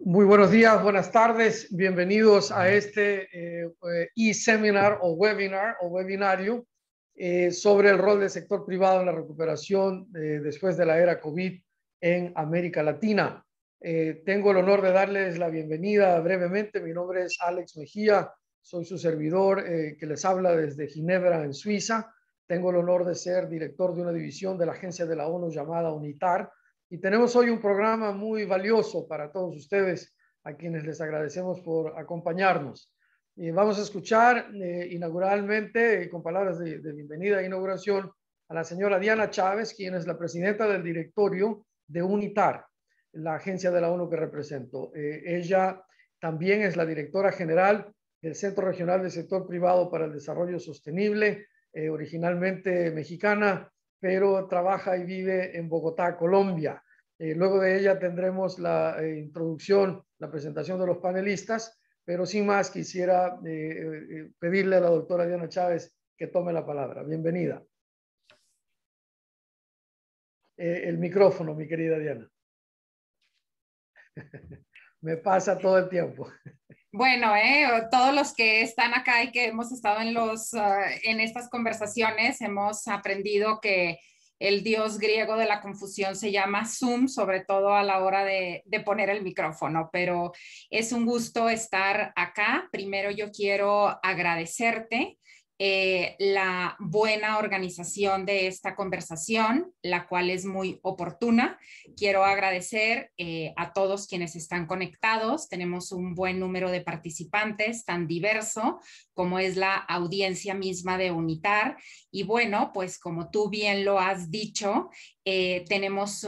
Muy buenos días, buenas tardes, bienvenidos a este e-seminar o webinario sobre el rol del sector privado en la recuperación después de la era COVID en América Latina. Tengo el honor de darles la bienvenida brevemente. Mi nombre es Alex Mejía, soy su servidor que les habla desde Ginebra, en Suiza. Tengo el honor de ser director de una división de la agencia de la ONU llamada UNITAR. Y tenemos hoy un programa muy valioso para todos ustedes, a quienes les agradecemos por acompañarnos. Vamos a escuchar inauguralmente, con palabras de bienvenida e inauguración, a la señora Diana Chávez, quien es la presidenta del directorio de UNITAR, la agencia de la ONU que represento. Ella también es la directora general del Centro Regional del Sector Privado para el Desarrollo Sostenible, originalmente mexicana, pero trabaja y vive en Bogotá, Colombia. Luego de ella tendremos la introducción, la presentación de los panelistas, pero sin más quisiera pedirle a la doctora Diana Chávez que tome la palabra. Bienvenida. El micrófono, mi querida Diana. Me pasa todo el tiempo. Bueno, todos los que están acá y que hemos estado en estas conversaciones, hemos aprendido que el dios griego de la confusión se llama Zoom, sobre todo a la hora de poner el micrófono, pero es un gusto estar acá. Primero yo quiero agradecerte la buena organización de esta conversación, la cual es muy oportuna. Quiero agradecer a todos quienes están conectados. Tenemos un buen número de participantes, tan diverso como es la audiencia misma de UNITAR. Y bueno, pues como tú bien lo has dicho, tenemos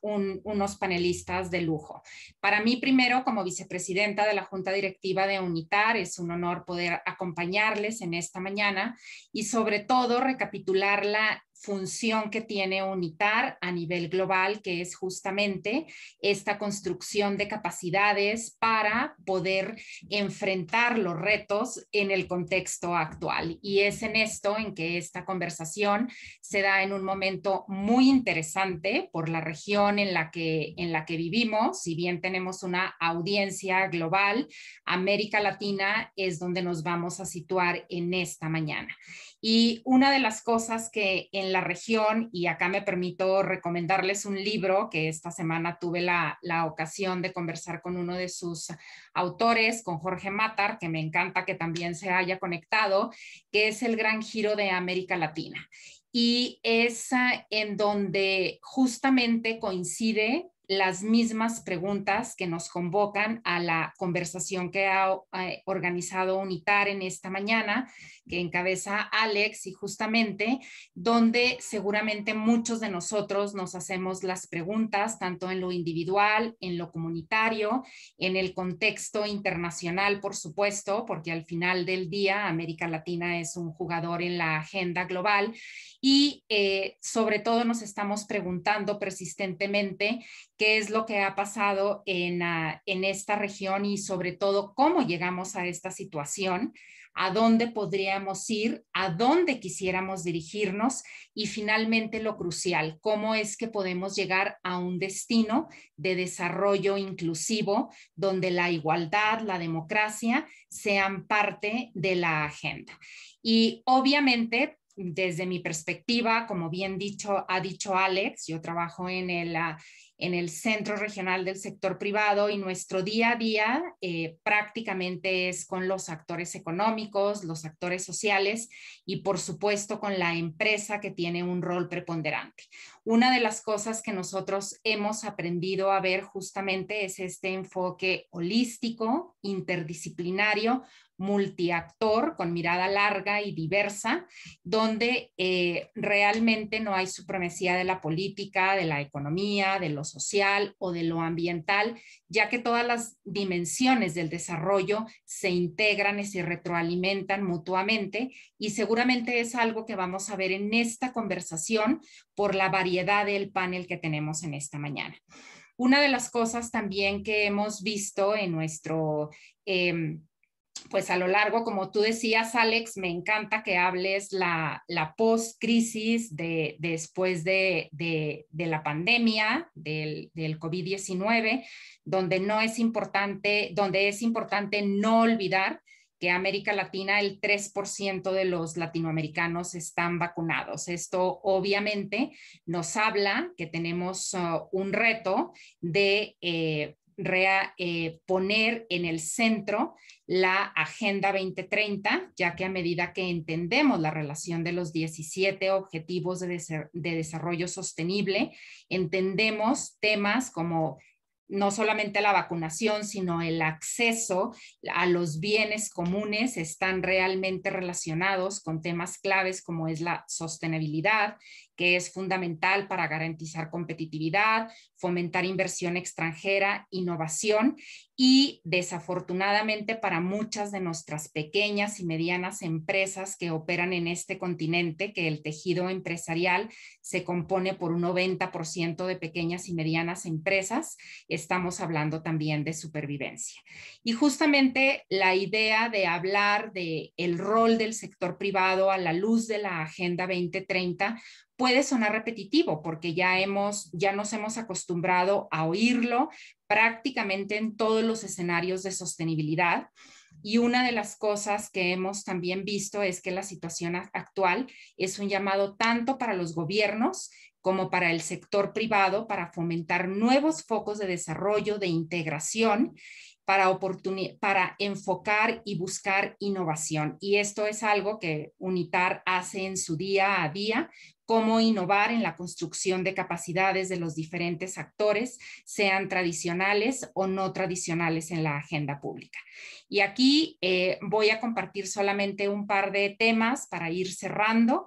unos panelistas de lujo. Para mí, primero, como vicepresidenta de la Junta Directiva de UNITAR, es un honor poder acompañarles en esta mañana y sobre todo recapitular la función que tiene UNITAR a nivel global, que es justamente esta construcción de capacidades para poder enfrentar los retos en el contexto actual. Y es en esto en que esta conversación se da en un momento muy interesante por la región en la que vivimos. Si bien tenemos una audiencia global, América Latina es donde nos vamos a situar en esta mañana. Y una de las cosas que en la región, y acá me permito recomendarles un libro que esta semana tuve la ocasión de conversar con uno de sus autores, con Jorge Matar, que me encanta que también se haya conectado, que es El Gran Giro de América Latina. Y es en donde justamente coincide las mismas preguntas que nos convocan a la conversación que ha organizado UNITAR en esta mañana, que encabeza Alex, y justamente donde seguramente muchos de nosotros nos hacemos las preguntas, tanto en lo individual, en lo comunitario, en el contexto internacional, por supuesto, porque al final del día América Latina es un jugador en la agenda global, y sobre todo nos estamos preguntando persistentemente qué es lo que ha pasado en esta región y sobre todo cómo llegamos a esta situación, a dónde podríamos ir, a dónde quisiéramos dirigirnos y finalmente lo crucial, cómo es que podemos llegar a un destino de desarrollo inclusivo donde la igualdad, la democracia sean parte de la agenda. Y obviamente, desde mi perspectiva, como bien ha dicho Alex, yo trabajo en el Centro Regional del Sector Privado y nuestro día a día prácticamente es con los actores económicos, los actores sociales y por supuesto con la empresa que tiene un rol preponderante. Una de las cosas que nosotros hemos aprendido a ver justamente es este enfoque holístico, interdisciplinario, multiactor, con mirada larga y diversa, donde realmente no hay supremacía de la política, de la economía, de lo social o de lo ambiental, ya que todas las dimensiones del desarrollo se integran y se retroalimentan mutuamente, y seguramente es algo que vamos a ver en esta conversación por la variedad del panel que tenemos en esta mañana. Una de las cosas también que hemos visto en nuestro pues a lo largo, como tú decías, Alex, me encanta que hables la post-crisis después de la pandemia, del COVID-19, donde donde es importante no olvidar que América Latina, el 3% de los latinoamericanos están vacunados. Esto obviamente nos habla que tenemos un reto de poner en el centro la Agenda 2030, ya que a medida que entendemos la relación de los 17 Objetivos de Desarrollo Sostenible, entendemos temas como no solamente la vacunación, sino el acceso a los bienes comunes están realmente relacionados con temas claves como es la sostenibilidad, que es fundamental para garantizar competitividad, fomentar inversión extranjera, innovación y desafortunadamente para muchas de nuestras pequeñas y medianas empresas que operan en este continente, que el tejido empresarial se compone por un 90% de pequeñas y medianas empresas, estamos hablando también de supervivencia. Y justamente la idea de hablar de el rol del sector privado a la luz de la Agenda 2030 puede sonar repetitivo porque ya nos hemos acostumbrado a oírlo prácticamente en todos los escenarios de sostenibilidad. Y una de las cosas que hemos también visto es que la situación actual es un llamado tanto para los gobiernos como para el sector privado para fomentar nuevos focos de desarrollo, de integración, para enfocar y buscar innovación. Y esto es algo que UNITAR hace en su día a día, cómo innovar en la construcción de capacidades de los diferentes actores, sean tradicionales o no tradicionales en la agenda pública. Y aquí voy a compartir solamente un par de temas para ir cerrando.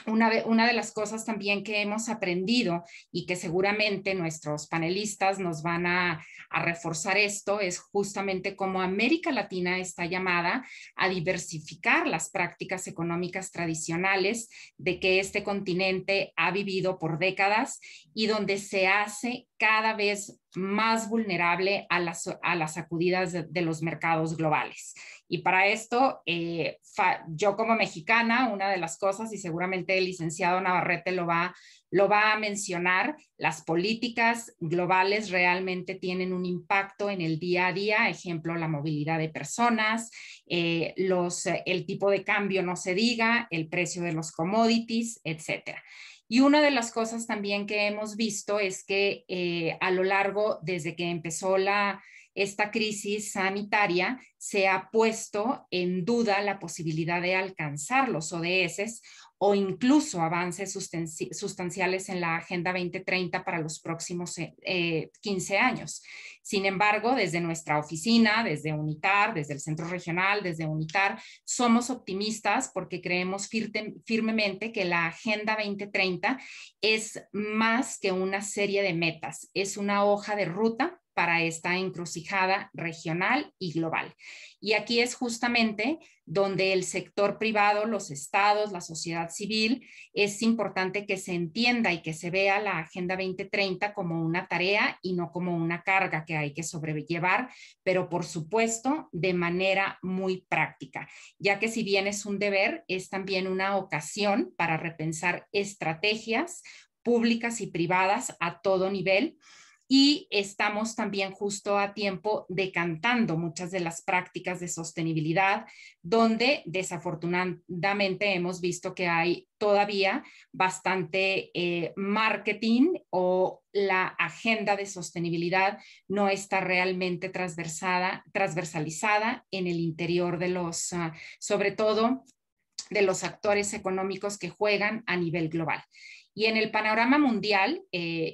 Una de las cosas también que hemos aprendido y que seguramente nuestros panelistas nos van a reforzar esto es justamente cómo América Latina está llamada a diversificar las prácticas económicas tradicionales de que este continente ha vivido por décadas y donde se hace cada vez más vulnerable a las sacudidas de los mercados globales. Y para esto, yo como mexicana, una de las cosas, y seguramente el licenciado Navarrete lo va a mencionar, las políticas globales realmente tienen un impacto en el día a día, ejemplo, la movilidad de personas, el tipo de cambio no se diga, el precio de los commodities, etcétera. Y una de las cosas también que hemos visto es que a lo largo, desde que empezó esta crisis sanitaria, se ha puesto en duda la posibilidad de alcanzar los ODS o incluso avances sustanciales en la Agenda 2030 para los próximos 15 años. Sin embargo, desde nuestra oficina, desde UNITAR, desde el Centro Regional, desde UNITAR, somos optimistas porque creemos firmemente que la Agenda 2030 es más que una serie de metas, es una hoja de ruta para esta encrucijada regional y global. Y aquí es justamente donde el sector privado, los estados, la sociedad civil, es importante que se entienda y que se vea la Agenda 2030 como una tarea y no como una carga que hay que sobrellevar, pero por supuesto de manera muy práctica, ya que si bien es un deber, es también una ocasión para repensar estrategias públicas y privadas a todo nivel. Y estamos también justo a tiempo decantando muchas de las prácticas de sostenibilidad, donde desafortunadamente hemos visto que hay todavía bastante marketing o la agenda de sostenibilidad no está realmente transversalizada en el interior de sobre todo de los actores económicos que juegan a nivel global. Y en el panorama mundial,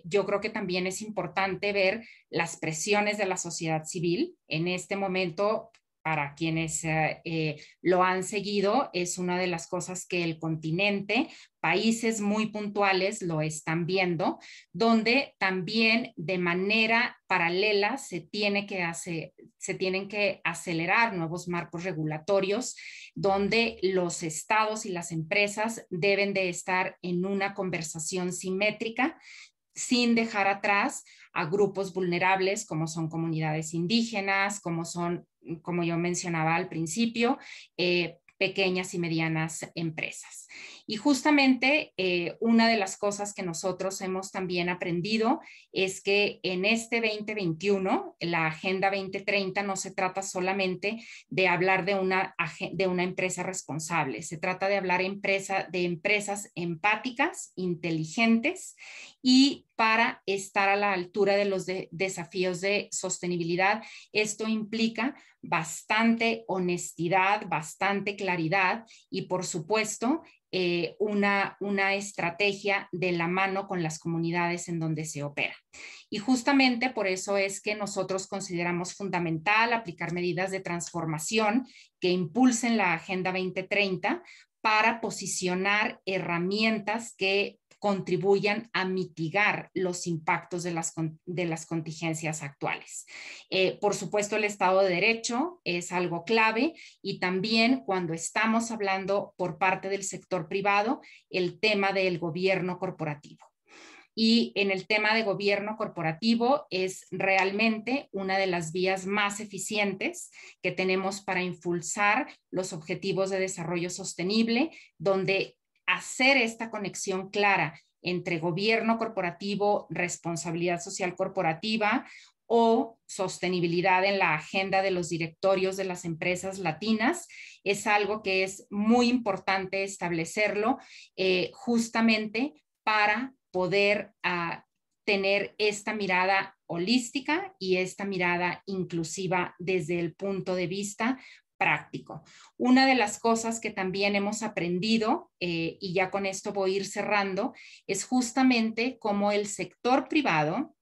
yo creo que también es importante ver las presiones de la sociedad civil. En este momento, para quienes lo han seguido, es una de las cosas que el continente, países muy puntuales lo están viendo, donde también de manera paralela se tienen que acelerar nuevos marcos regulatorios, donde los estados y las empresas deben de estar en una conversación simétrica sin dejar atrás a grupos vulnerables como son comunidades indígenas, como son, como yo mencionaba al principio, pequeñas y medianas empresas. Y justamente una de las cosas que nosotros hemos también aprendido es que en este 2021, la Agenda 2030 no se trata solamente de hablar de una empresa responsable, se trata de hablar de empresas empáticas, inteligentes y para estar a la altura de los desafíos de sostenibilidad. Esto implica bastante honestidad, bastante claridad y, por supuesto, una estrategia de la mano con las comunidades en donde se opera. Y justamente por eso es que nosotros consideramos fundamental aplicar medidas de transformación que impulsen la Agenda 2030 para posicionar herramientas que contribuyan a mitigar los impactos de las contingencias actuales. Por supuesto, el Estado de Derecho es algo clave y también cuando estamos hablando por parte del sector privado, el tema del gobierno corporativo. Y en el tema de gobierno corporativo es realmente una de las vías más eficientes que tenemos para impulsar los objetivos de desarrollo sostenible, donde hacer esta conexión clara entre gobierno corporativo, responsabilidad social corporativa o sostenibilidad en la agenda de los directorios de las empresas latinas, es algo que es muy importante establecerlo justamente para poder tener esta mirada holística y esta mirada inclusiva desde el punto de vista práctico. Una de las cosas que también hemos aprendido, y ya con esto voy a ir cerrando, es justamente cómo el sector privado,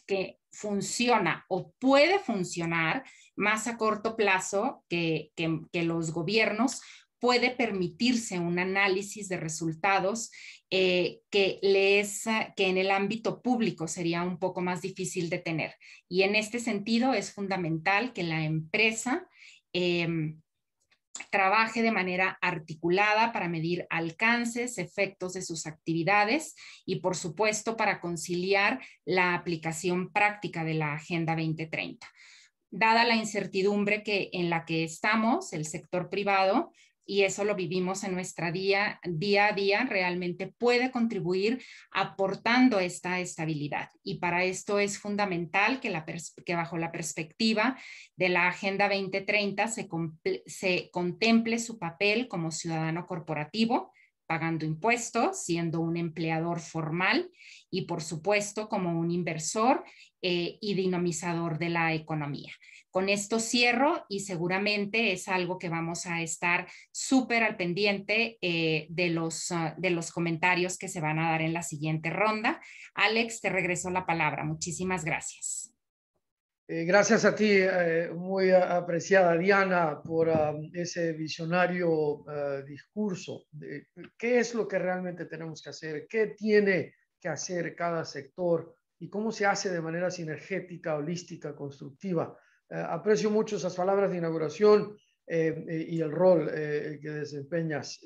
que funciona o puede funcionar más a corto plazo que los gobiernos, puede permitirse un análisis de resultados que en el ámbito público sería un poco más difícil de tener. Y en este sentido es fundamental que la empresa trabaje de manera articulada para medir alcances, efectos de sus actividades y, por supuesto, para conciliar la aplicación práctica de la Agenda 2030. Dada la incertidumbre en la que estamos, el sector privado, y eso lo vivimos en nuestra día a día, realmente puede contribuir aportando esta estabilidad. Y para esto es fundamental que bajo la perspectiva de la Agenda 2030 se contemple su papel como ciudadano corporativo, pagando impuestos, siendo un empleador formal y, por supuesto, como un inversor y dinamizador de la economía. Con esto cierro y seguramente es algo que vamos a estar súper al pendiente de los comentarios que se van a dar en la siguiente ronda. Alex, te regreso la palabra. Muchísimas gracias. Gracias a ti, muy apreciada Diana, por ese visionario discurso. ¿Qué es lo que realmente tenemos que hacer? ¿Qué tiene que hacer cada sector? ¿Y cómo se hace de manera sinergética, holística, constructiva? Aprecio mucho esas palabras de inauguración y el rol que desempeñas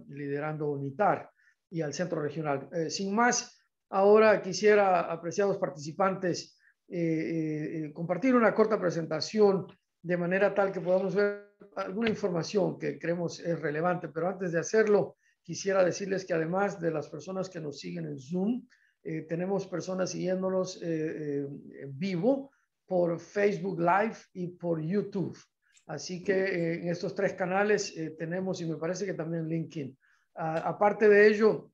liderando UNITAR y al Centro Regional. Sin más, ahora quisiera, apreciados participantes, compartir una corta presentación de manera tal que podamos ver alguna información que creemos es relevante, pero antes de hacerlo quisiera decirles que además de las personas que nos siguen en Zoom, tenemos personas siguiéndonos en vivo por Facebook Live y por YouTube. Así que en estos tres canales tenemos, y me parece que también LinkedIn. Aparte de ello,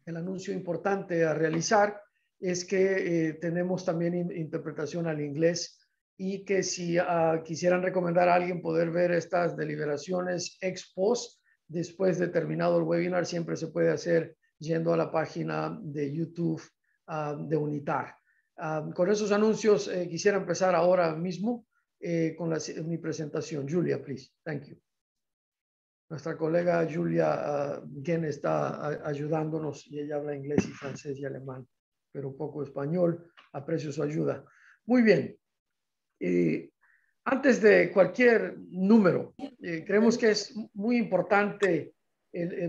el anuncio importante a realizar es que tenemos también interpretación al inglés y que si quisieran recomendar a alguien poder ver estas deliberaciones ex post después de terminado el webinar, siempre se puede hacer yendo a la página de YouTube de UNITAR. Con esos anuncios quisiera empezar ahora mismo con mi presentación. Julia, please. Thank you. Nuestra colega Julia Gen está ayudándonos y ella habla inglés y francés y alemán, pero poco español. Aprecio su ayuda. Muy bien. Antes de cualquier número, creemos que es muy importante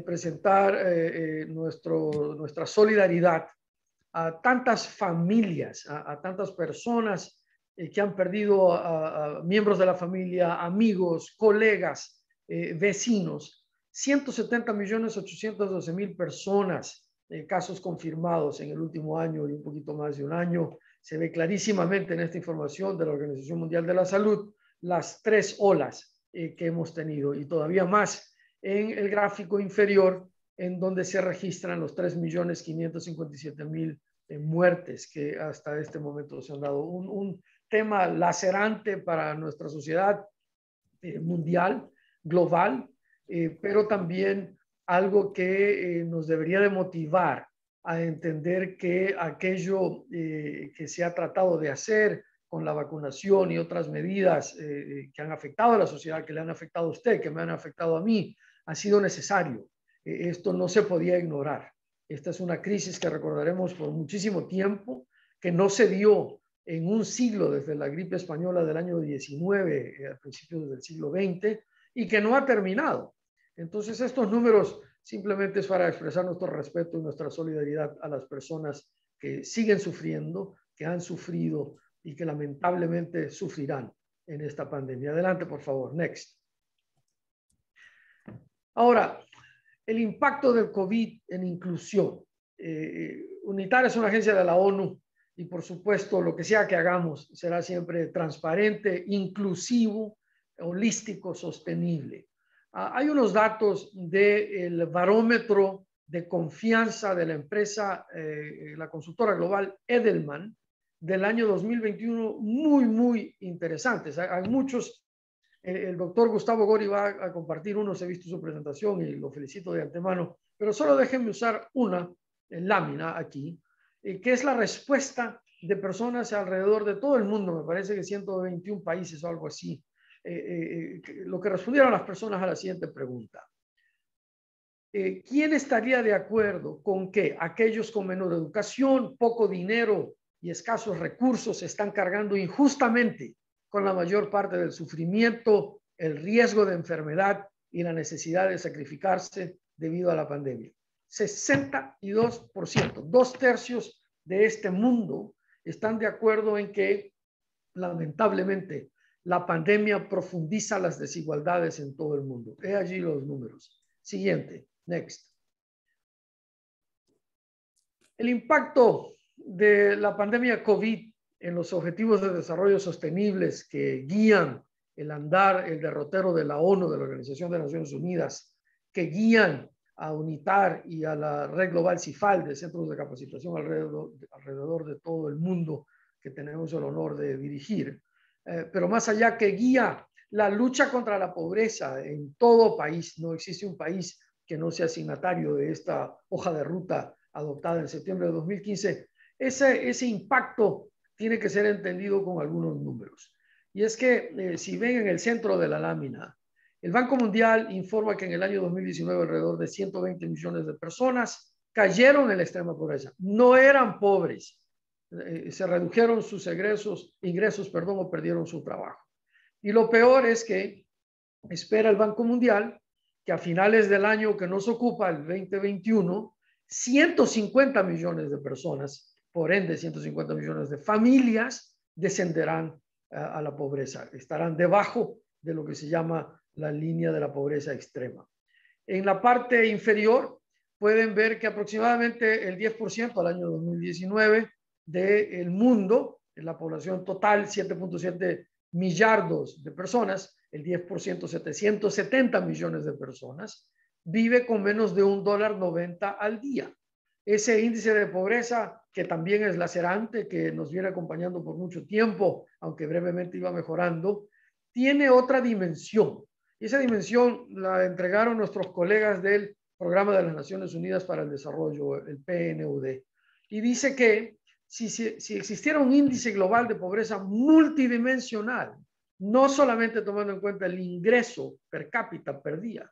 presentar nuestra solidaridad a tantas familias, a tantas personas que han perdido a miembros de la familia, amigos, colegas, vecinos. 170.812.000 personas, casos confirmados en el último año y un poquito más de un año. Se ve clarísimamente en esta información de la Organización Mundial de la Salud las 3 olas que hemos tenido, y todavía más en el gráfico inferior, en donde se registran los 3.557.000 muertes que hasta este momento se han dado. Un tema lacerante para nuestra sociedad mundial, global, pero también algo que nos debería de motivar a entender que aquello que se ha tratado de hacer con la vacunación y otras medidas que han afectado a la sociedad, que le han afectado a usted, que me han afectado a mí, ha sido necesario. Esto no se podía ignorar. Esta es una crisis que recordaremos por muchísimo tiempo, que no se dio en un siglo desde la gripe española del año 19, a principios del siglo XX, y que no ha terminado. Entonces, estos números simplemente es para expresar nuestro respeto y nuestra solidaridad a las personas que siguen sufriendo, que han sufrido y que lamentablemente sufrirán en esta pandemia. Adelante, por favor. Next. Ahora, el impacto del COVID en inclusión. UNITAR es una agencia de la ONU y, por supuesto, lo que sea que hagamos será siempre transparente, inclusivo, holístico, sostenible. Hay unos datos del barómetro de confianza de la empresa, la consultora global Edelman, del año 2021, muy interesantes. Hay muchos. El doctor Gustavo Gori va a compartir unos, he visto su presentación y lo felicito de antemano, pero solo déjenme usar una lámina aquí, que es la respuesta de personas alrededor de todo el mundo, me parece que 121 países o algo así, lo que respondieron las personas a la siguiente pregunta. ¿Quién estaría de acuerdo con que aquellos con menor educación, poco dinero y escasos recursos se están cargando injustamente con la mayor parte del sufrimiento, el riesgo de enfermedad y la necesidad de sacrificarse debido a la pandemia? 62%, 2/3 de este mundo están de acuerdo en que, lamentablemente, la pandemia profundiza las desigualdades en todo el mundo. He allí los números. Siguiente, next. El impacto de la pandemia COVID en los objetivos de desarrollo sostenibles que guían el andar, el derrotero de la ONU, de la Organización de Naciones Unidas, que guían a UNITAR y a la Red Global CIFAL de centros de capacitación alrededor de todo el mundo que tenemos el honor de dirigir. Pero más allá, que guía la lucha contra la pobreza en todo país. No existe un país que no sea signatario de esta hoja de ruta adoptada en septiembre de 2015. Ese impacto tiene que ser entendido con algunos números. Y es que si ven en el centro de la lámina, el Banco Mundial informa que en el año 2019 alrededor de 120 millones de personas cayeron en la extrema pobreza. No eran pobres, se redujeron sus ingresos, o perdieron su trabajo. Y lo peor es que espera el Banco Mundial que a finales del año que nos ocupa, el 2021, 150 millones de personas, por ende 150 millones de familias, descenderán a la pobreza, estarán debajo de lo que se llama la línea de la pobreza extrema. En la parte inferior pueden ver que aproximadamente el 10% al año 2019 del mundo, en la población total, 7.7 millardos de personas, el 10%, 770 millones de personas, vive con menos de $1.90 al día. Ese índice de pobreza, que también es lacerante, que nos viene acompañando por mucho tiempo, aunque brevemente iba mejorando, tiene otra dimensión. Y esa dimensión la entregaron nuestros colegas del Programa de las Naciones Unidas para el Desarrollo, el PNUD. Y dice que si existiera un índice global de pobreza multidimensional, no solamente tomando en cuenta el ingreso per cápita por día,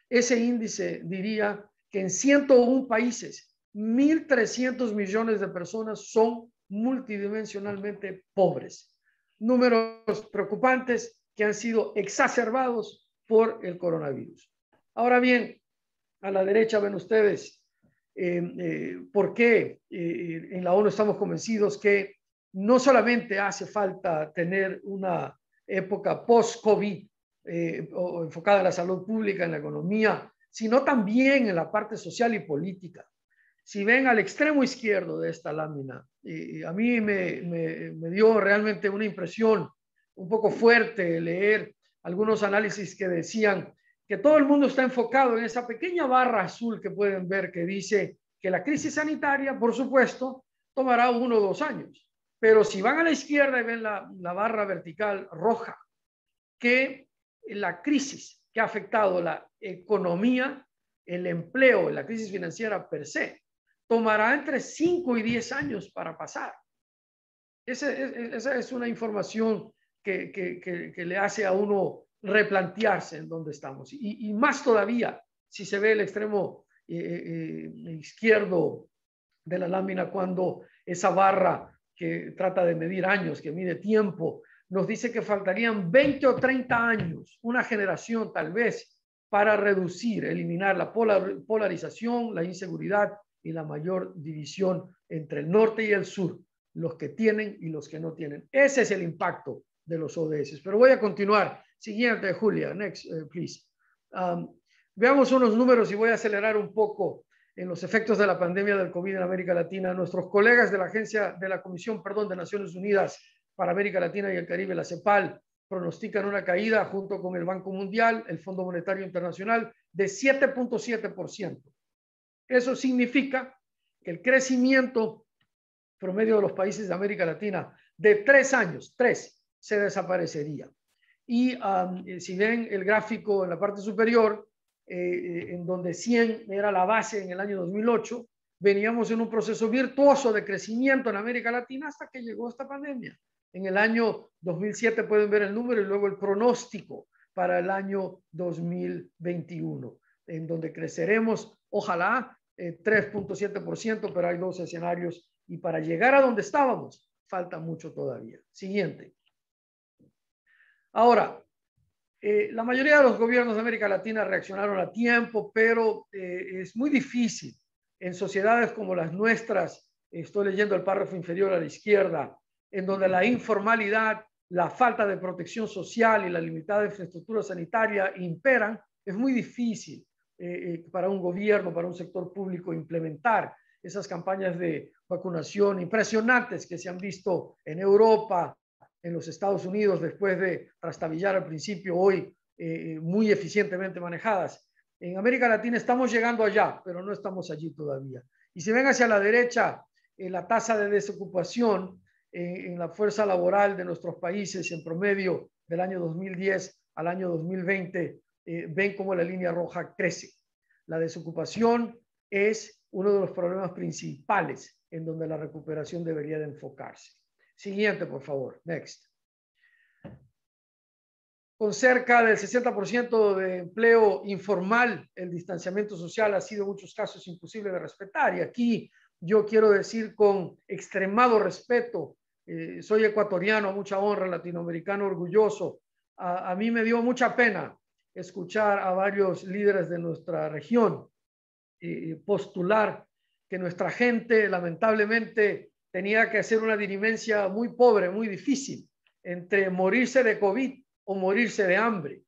ese índice diría que en 101 países, 1.300 millones de personas son multidimensionalmente pobres. Números preocupantes que han sido exacerbados por el coronavirus. Ahora bien, a la derecha ven ustedes ¿Por qué en la ONU estamos convencidos que no solamente hace falta tener una época post-COVID o enfocada en la salud pública, en la economía, sino también en la parte social y política? Si ven al extremo izquierdo de esta lámina, a mí me dio realmente una impresión un poco fuerte leer algunos análisis que decían que todo el mundo está enfocado en esa pequeña barra azul que pueden ver que dice que la crisis sanitaria, por supuesto, tomará 1 o 2 años. Pero si van a la izquierda y ven la barra vertical roja, que la crisis que ha afectado la economía, el empleo, la crisis financiera per se, tomará entre 5 y 10 años para pasar. Esa es una información que le hace a uno replantearse en dónde estamos. Y más todavía, si se ve el extremo izquierdo de la lámina, cuando esa barra que trata de medir años, que mide tiempo, nos dice que faltarían 20 o 30 años, una generación tal vez, para reducir, eliminar la polarización, la inseguridad y la mayor división entre el norte y el sur, los que tienen y los que no tienen. Ese es el impacto de los ODS. Pero voy a continuar. Siguiente, Julia. Next, please. Veamos unos números y voy a acelerar un poco en los efectos de la pandemia del COVID en América Latina. Nuestros colegas de la Comisión de Naciones Unidas para América Latina y el Caribe, la CEPAL, pronostican una caída junto con el Banco Mundial, el Fondo Monetario Internacional, de 7.7%. Eso significa que el crecimiento promedio de los países de América Latina de 3 años, 3, se desaparecería. Y si ven el gráfico en la parte superior, en donde 100 era la base en el año 2008, veníamos en un proceso virtuoso de crecimiento en América Latina hasta que llegó esta pandemia. En el año 2007 pueden ver el número y luego el pronóstico para el año 2021, en donde creceremos, ojalá, 3.7%, pero hay 2 escenarios y para llegar a donde estábamos falta mucho todavía. Siguiente. Ahora, la mayoría de los gobiernos de América Latina reaccionaron a tiempo, pero es muy difícil en sociedades como las nuestras. Estoy leyendo el párrafo inferior a la izquierda, en donde la informalidad, la falta de protección social y la limitada infraestructura sanitaria imperan. Es muy difícil para un gobierno, para un sector público implementar esas campañas de vacunación impresionantes que se han visto en Europa, en los Estados Unidos, después de trastabillar al principio, hoy muy eficientemente manejadas. En América Latina estamos llegando allá, pero no estamos allí todavía. Y si ven hacia la derecha, la tasa de desocupación en la fuerza laboral de nuestros países en promedio del año 2010 al año 2020, ven cómo la línea roja crece. La desocupación es uno de los problemas principales en donde la recuperación debería de enfocarse. Siguiente, por favor. Next. Con cerca del 60% de empleo informal, el distanciamiento social ha sido en muchos casos imposible de respetar. Y aquí yo quiero decir con extremado respeto, soy ecuatoriano, mucha honra, latinoamericano orgulloso. A mí me dio mucha pena escuchar a varios líderes de nuestra región postular que nuestra gente lamentablemente tenía que hacer una dirimencia muy pobre, muy difícil, entre morirse de COVID o morirse de hambre.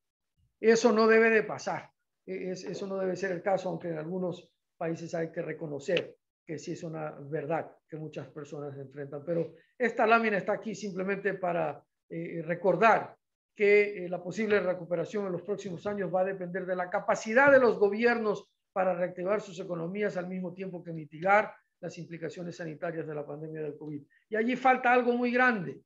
Eso no debe de pasar. Eso no debe ser el caso, aunque en algunos países hay que reconocer que sí es una verdad que muchas personas enfrentan. Pero esta lámina está aquí simplemente para recordar que la posible recuperación en los próximos años va a depender de la capacidad de los gobiernos para reactivar sus economías al mismo tiempo que mitigar las implicaciones sanitarias de la pandemia del COVID. Y allí falta algo muy grande,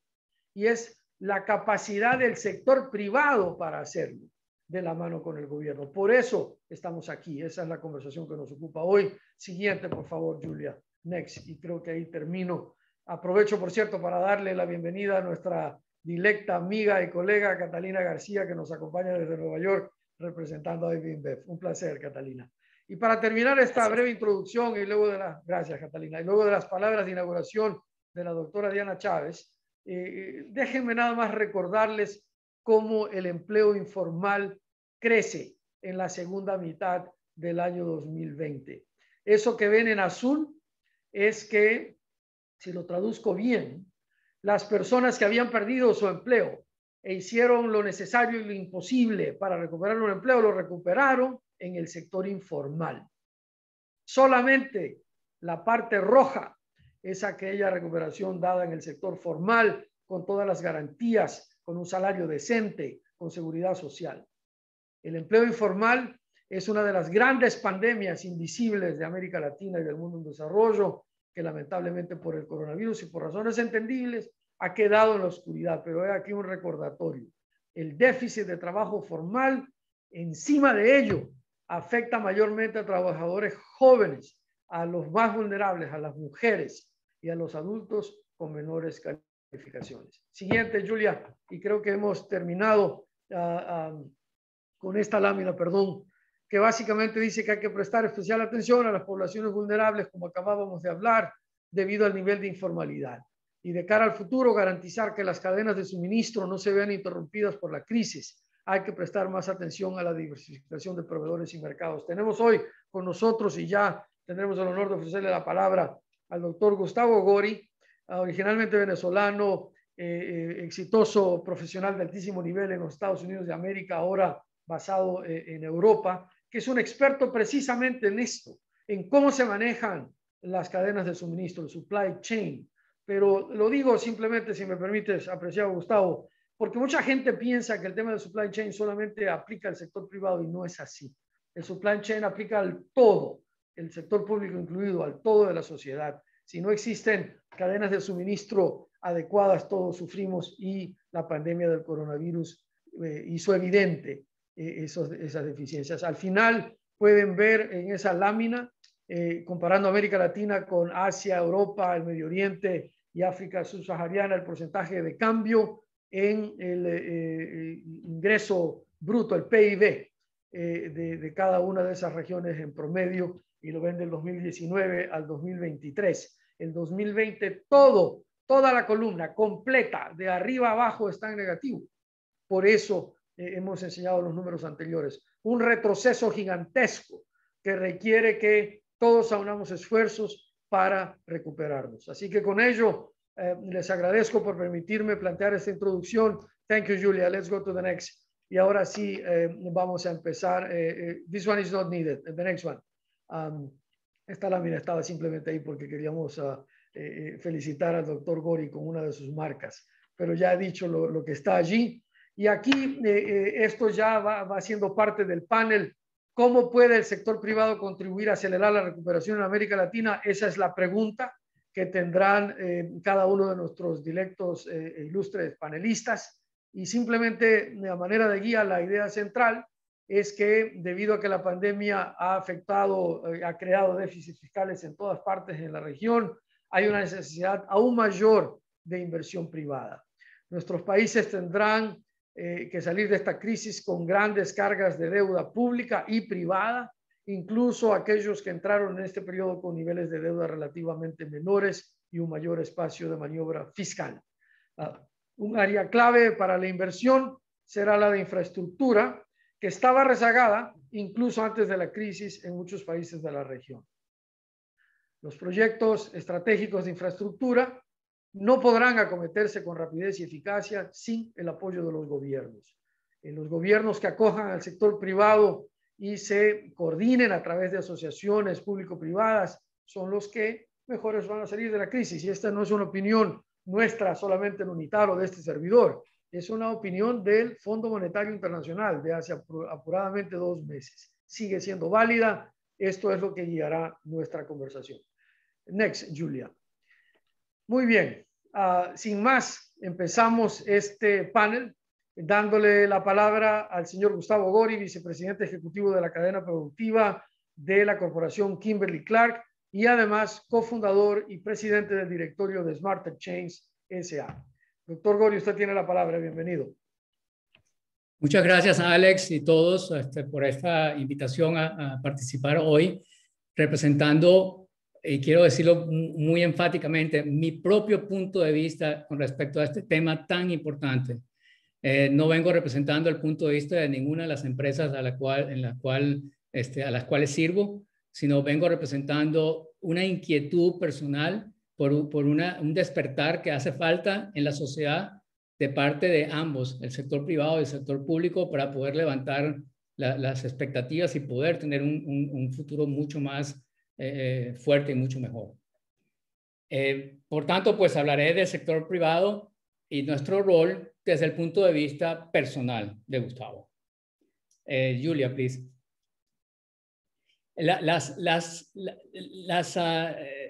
y es la capacidad del sector privado para hacerlo de la mano con el gobierno. Por eso estamos aquí. Esa es la conversación que nos ocupa hoy. Siguiente, por favor, Julia. Next. Y creo que ahí termino. Aprovecho, por cierto, para darle la bienvenida a nuestra directa amiga y colega Catalina García, que nos acompaña desde Nueva York, representando a InBev. Un placer, Catalina. Y para terminar esta breve introducción y luego de gracias, Catalina, y luego de las palabras de inauguración de la doctora Diana Chávez, déjenme nada más recordarles cómo el empleo informal crece en la segunda mitad del año 2020. Eso que ven en azul es que, si lo traduzco bien, las personas que habían perdido su empleo e hicieron lo necesario y lo imposible para recuperar un empleo, lo recuperaron en el sector informal. Solamente la parte roja es aquella recuperación dada en el sector formal, con todas las garantías, con un salario decente, con seguridad social. El empleo informal es una de las grandes pandemias invisibles de América Latina y del mundo en desarrollo, que lamentablemente por el coronavirus y por razones entendibles ha quedado en la oscuridad. Pero hay aquí un recordatorio. El déficit de trabajo formal, encima de ello, afecta mayormente a trabajadores jóvenes, a los más vulnerables, a las mujeres y a los adultos con menores calificaciones. Siguiente, Julia, y creo que hemos terminado con esta lámina, perdón, que básicamente dice que hay que prestar especial atención a las poblaciones vulnerables, como acabábamos de hablar, debido al nivel de informalidad. Y de cara al futuro, garantizar que las cadenas de suministro no se vean interrumpidas por la crisis. Hay que prestar más atención a la diversificación de proveedores y mercados. Tenemos hoy con nosotros, y ya tendremos el honor de ofrecerle la palabra al doctor Gustavo Gori, originalmente venezolano, exitoso profesional de altísimo nivel en los Estados Unidos de América, ahora basado en Europa, que es un experto precisamente en esto, en cómo se manejan las cadenas de suministro, el supply chain. Pero lo digo simplemente, si me permites, apreciado Gustavo, porque mucha gente piensa que el tema del supply chain solamente aplica al sector privado, y no es así. El supply chain aplica al todo, el sector público incluido, al todo de la sociedad. Si no existen cadenas de suministro adecuadas, todos sufrimos, y la pandemia del coronavirus hizo evidente esas deficiencias. Al final pueden ver en esa lámina, comparando América Latina con Asia, Europa, el Medio Oriente y África subsahariana, el porcentaje de cambio en el ingreso bruto, el PIB de cada una de esas regiones en promedio, y lo ven del 2019 al 2023. El 2020 toda la columna completa de arriba a abajo está en negativo. Por eso hemos enseñado los números anteriores. Un retroceso gigantesco que requiere que todos aunamos esfuerzos para recuperarnos. Así que con ello les agradezco por permitirme plantear esta introducción. Thank you, Julia. Let's go to the next. Y ahora sí vamos a empezar. This one is not needed. The next one. Esta lámina estaba simplemente ahí porque queríamos felicitar al doctor Gori con una de sus marcas. Pero ya he dicho lo que está allí. Y aquí esto ya va siendo parte del panel. ¿Cómo puede el sector privado contribuir a acelerar la recuperación en América Latina? Esa es la pregunta que tendrán cada uno de nuestros dilectos e ilustres panelistas. Y simplemente, de manera de guía, la idea central es que, debido a que la pandemia ha afectado, ha creado déficits fiscales en todas partes en la región, hay una necesidad aún mayor de inversión privada. Nuestros países tendrán que salir de esta crisis con grandes cargas de deuda pública y privada, incluso aquellos que entraron en este periodo con niveles de deuda relativamente menores y un mayor espacio de maniobra fiscal. Un área clave para la inversión será la de infraestructura, que estaba rezagada incluso antes de la crisis en muchos países de la región. Los proyectos estratégicos de infraestructura no podrán acometerse con rapidez y eficacia sin el apoyo de los gobiernos. Los gobiernos que acojan al sector privado y se coordinen a través de asociaciones público-privadas son los que mejores van a salir de la crisis. Y esta no es una opinión nuestra solamente en UNITAR o de este servidor, es una opinión del Fondo Monetario Internacional de hace apuradamente 2 meses. Sigue siendo válida. Esto es lo que guiará nuestra conversación. Next, Julia. Muy bien, sin más, empezamos este panel dándole la palabra al señor Gustavo Gori, vicepresidente ejecutivo de la cadena productiva de la corporación Kimberly-Clark y además cofundador y presidente del directorio de Smarter Chains S.A. Doctor Gori, usted tiene la palabra, bienvenido. Muchas gracias, Alex, y todos por esta invitación a participar hoy, representando, y quiero decirlo muy enfáticamente, mi propio punto de vista con respecto a este tema tan importante. No vengo representando el punto de vista de ninguna de las empresas a las cuales sirvo. sino vengo representando una inquietud personal por un despertar que hace falta en la sociedad de parte de ambos, el sector privado y el sector público, para poder levantar las expectativas y poder tener un futuro mucho más fuerte y mucho mejor. Por tanto, pues hablaré del sector privado y nuestro rol desde el punto de vista personal de Gustavo. Julia, please. Las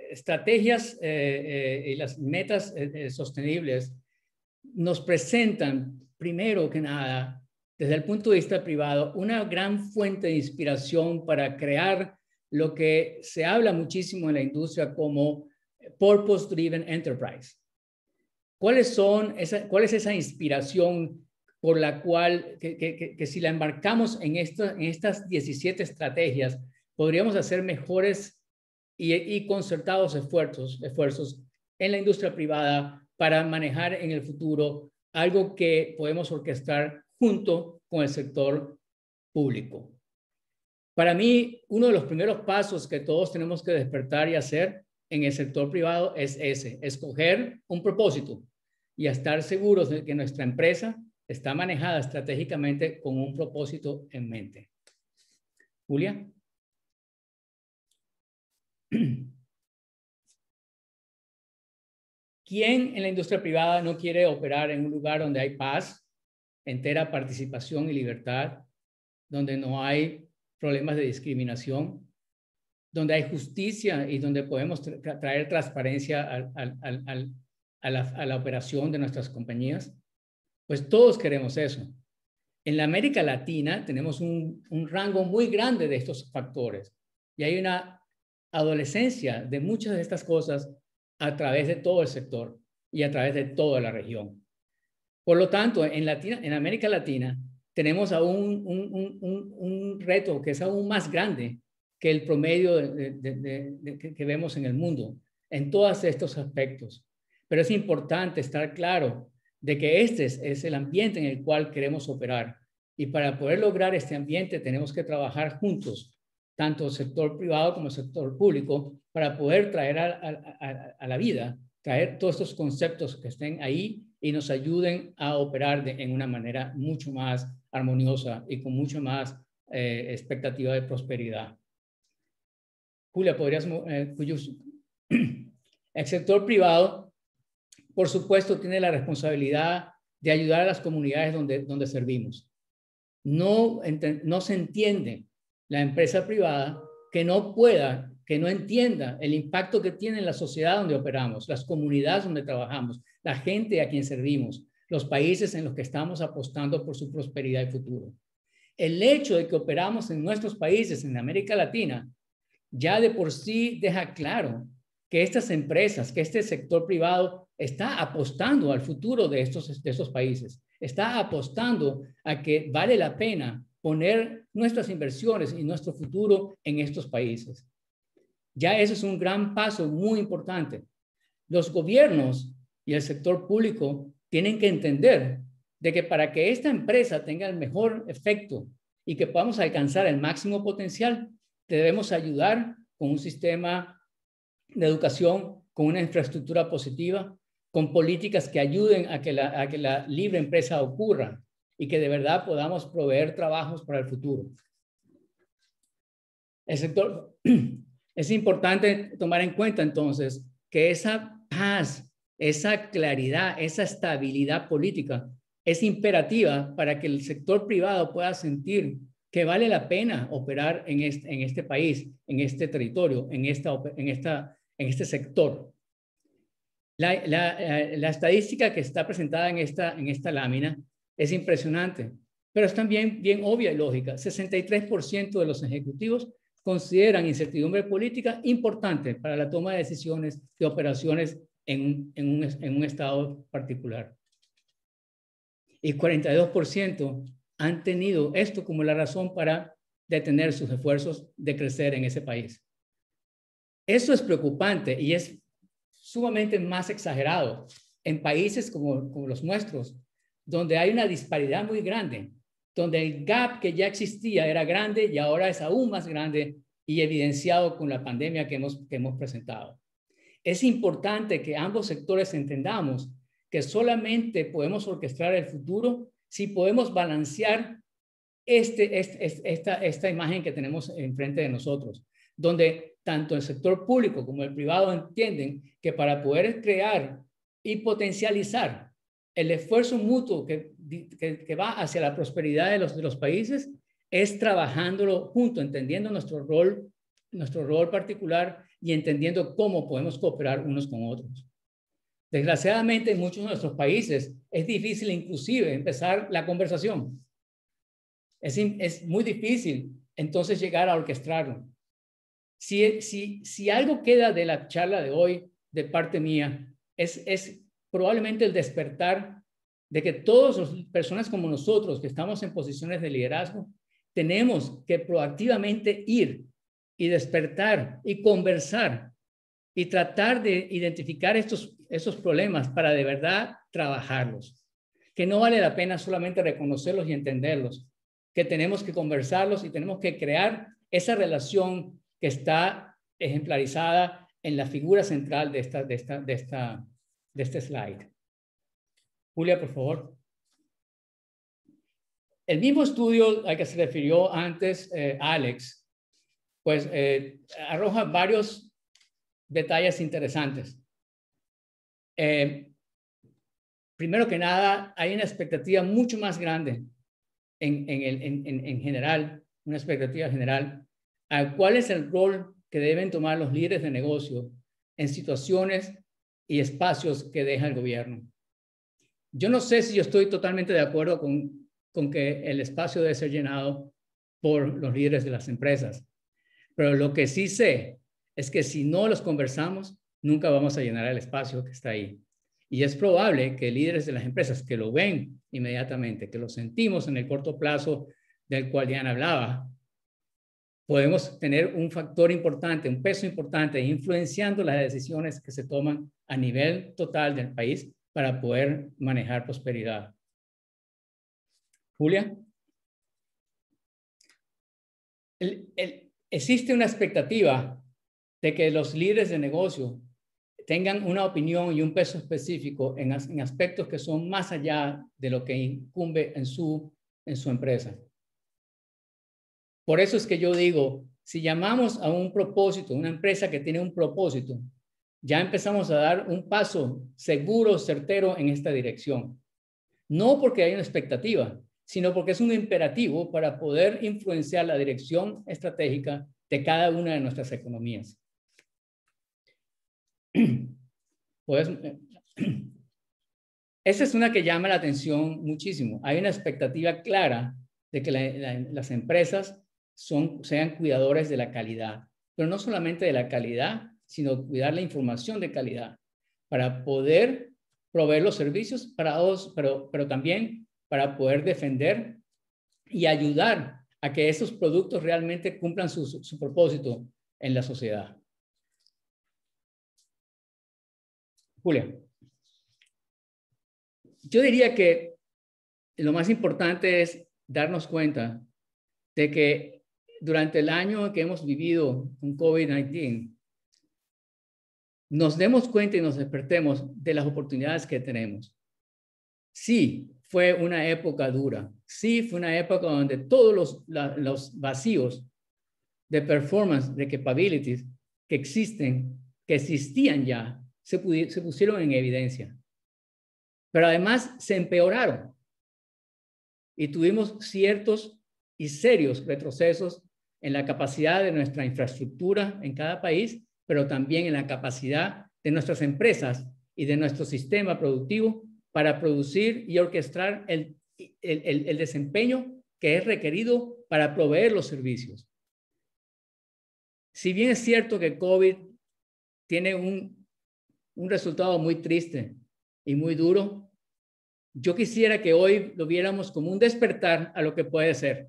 estrategias y las metas sostenibles nos presentan, primero que nada, desde el punto de vista privado, una gran fuente de inspiración para crear lo que se habla muchísimo en la industria como Purpose-Driven Enterprise. ¿Cuál es esa inspiración por la cual, que si la embarcamos en estas 17 estrategias, podríamos hacer mejores y concertados esfuerzos en la industria privada para manejar en el futuro algo que podemos orquestar junto con el sector público? Para mí, uno de los primeros pasos que todos tenemos que despertar y hacer en el sector privado es escoger un propósito y estar seguros de que nuestra empresa está manejada estratégicamente con un propósito en mente. Julia. ¿Quién en la industria privada no quiere operar en un lugar donde hay paz, entera participación y libertad, donde no hay problemas de discriminación, donde hay justicia y donde podemos traer transparencia a la operación de nuestras compañías? Pues todos queremos eso. En la América Latina tenemos un rango muy grande de estos factores y hay una adolescencia de muchas de estas cosas a través de todo el sector y a través de toda la región. Por lo tanto, en América Latina tenemos aún un reto que es aún más grande que el promedio que vemos en el mundo en todos estos aspectos. Pero es importante estar claro de que este es el ambiente en el cual queremos operar. Y para poder lograr este ambiente tenemos que trabajar juntos, tanto el sector privado como el sector público, para poder traer a la vida, traer todos estos conceptos que estén ahí y nos ayuden a operar en una manera mucho más armoniosa y con mucho más expectativa de prosperidad. Julia, ¿podrías? El sector privado, por supuesto, tiene la responsabilidad de ayudar a las comunidades donde servimos. No se entiende la empresa privada que no entienda el impacto que tiene en la sociedad donde operamos, las comunidades donde trabajamos, la gente a quien servimos, los países en los que estamos apostando por su prosperidad y futuro. El hecho de que operamos en nuestros países, en América Latina, ya de por sí deja claro que estas empresas, que este sector privado está apostando al futuro de estos países, está apostando a que vale la pena poner nuestras inversiones y nuestro futuro en estos países. Ya eso es un gran paso muy importante. Los gobiernos y el sector público tienen que entender de que para que esta empresa tenga el mejor efecto y que podamos alcanzar el máximo potencial, debemos ayudar con un sistema de educación, con una infraestructura positiva, con políticas que ayuden a que la libre empresa ocurra y que de verdad podamos proveer trabajos para el futuro. El sector, es importante tomar en cuenta entonces que esa paz, esa claridad, esa estabilidad política es imperativa para que el sector privado pueda sentir que vale la pena operar en este país, en este territorio, en este sector. La estadística que está presentada en esta lámina es impresionante, pero es también bien obvia y lógica. 63% de los ejecutivos consideran incertidumbre política importante para la toma de decisiones de operaciones en un estado particular. Y 42% han tenido esto como la razón para detener sus esfuerzos de crecer en ese país. Eso es preocupante y es sumamente más exagerado en países como los nuestros, donde hay una disparidad muy grande, donde el gap que ya existía era grande y ahora es aún más grande y evidenciado con la pandemia que hemos presentado. Es importante que ambos sectores entendamos que solamente podemos orquestar el futuro si podemos balancear esta imagen que tenemos enfrente de nosotros, donde tanto el sector público como el privado entienden que para poder crear y potencializar el esfuerzo mutuo que va hacia la prosperidad de los países es trabajándolo junto, entendiendo nuestro rol particular y entendiendo cómo podemos cooperar unos con otros. Desgraciadamente, en muchos de nuestros países es difícil inclusive empezar la conversación. Es muy difícil entonces llegar a orquestarlo. Si algo queda de la charla de hoy de parte mía, es probablemente el despertar de que todas las personas como nosotros que estamos en posiciones de liderazgo, tenemos que proactivamente ir y despertar y conversar y tratar de identificar esos problemas para de verdad trabajarlos. Que no vale la pena solamente reconocerlos y entenderlos, que tenemos que conversarlos y tenemos que crear esa relación que está ejemplarizada en la figura central de este slide. Julia, por favor. El mismo estudio al que se refirió antes Alex, pues arroja varios detalles interesantes. Primero que nada, hay una expectativa mucho más grande en general, una expectativa general, a cuál es el rol que deben tomar los líderes de negocio en situaciones y espacios que deja el gobierno. Yo no sé si yo estoy totalmente de acuerdo con que el espacio debe ser llenado por los líderes de las empresas, pero lo que sí sé es que si no los conversamos, nunca vamos a llenar el espacio que está ahí. Y es probable que líderes de las empresas que lo ven inmediatamente, que lo sentimos en el corto plazo del cual Diana hablaba, podemos tener un factor importante, un peso importante, influenciando las decisiones que se toman a nivel total del país para poder manejar prosperidad. Julia. Existe una expectativa de que los líderes de negocio tengan una opinión y un peso específico en aspectos que son más allá de lo que incumbe en su empresa. Por eso es que yo digo, si llamamos a un propósito, una empresa que tiene un propósito, ya empezamos a dar un paso seguro, certero en esta dirección. No porque hay una expectativa, sino porque es un imperativo para poder influenciar la dirección estratégica de cada una de nuestras economías. Pues, esa es una que llama la atención muchísimo. Hay una expectativa clara de que las empresas sean cuidadores de la calidad, pero no solamente de la calidad, sino cuidar la información de calidad para poder proveer los servicios para todos, pero también para poder defender y ayudar a que esos productos realmente cumplan su propósito en la sociedad. Julia. Yo diría que lo más importante es darnos cuenta de que durante el año que hemos vivido con COVID-19, nos demos cuenta y nos despertemos de las oportunidades que tenemos. Sí, fue una época dura. Sí, fue una época donde todos los vacíos de performance, de capabilities que existían ya, se pusieron en evidencia. Pero además se empeoraron y tuvimos ciertos y serios retrocesos en la capacidad de nuestra infraestructura en cada país, pero también en la capacidad de nuestras empresas y de nuestro sistema productivo para producir y orquestar el desempeño que es requerido para proveer los servicios. Si bien es cierto que COVID tiene un resultado muy triste y muy duro, yo quisiera que hoy lo viéramos como un despertar a lo que puede ser.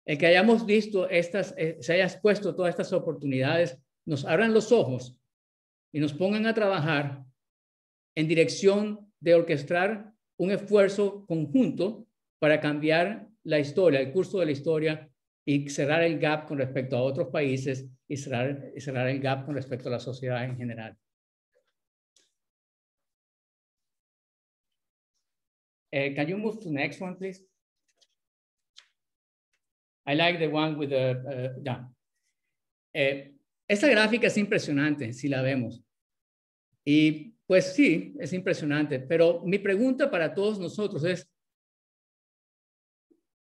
El que hayamos visto se hayas puesto todas estas oportunidades, nos abran los ojos y nos pongan a trabajar en dirección de orquestar un esfuerzo conjunto para cambiar la historia, el curso de la historia y cerrar el gap con respecto a otros países y cerrar el gap con respecto a la sociedad en general. Can you move to the next one, please? I like the one with the, esta gráfica es impresionante si la vemos. Y pues sí, es impresionante, pero mi pregunta para todos nosotros es,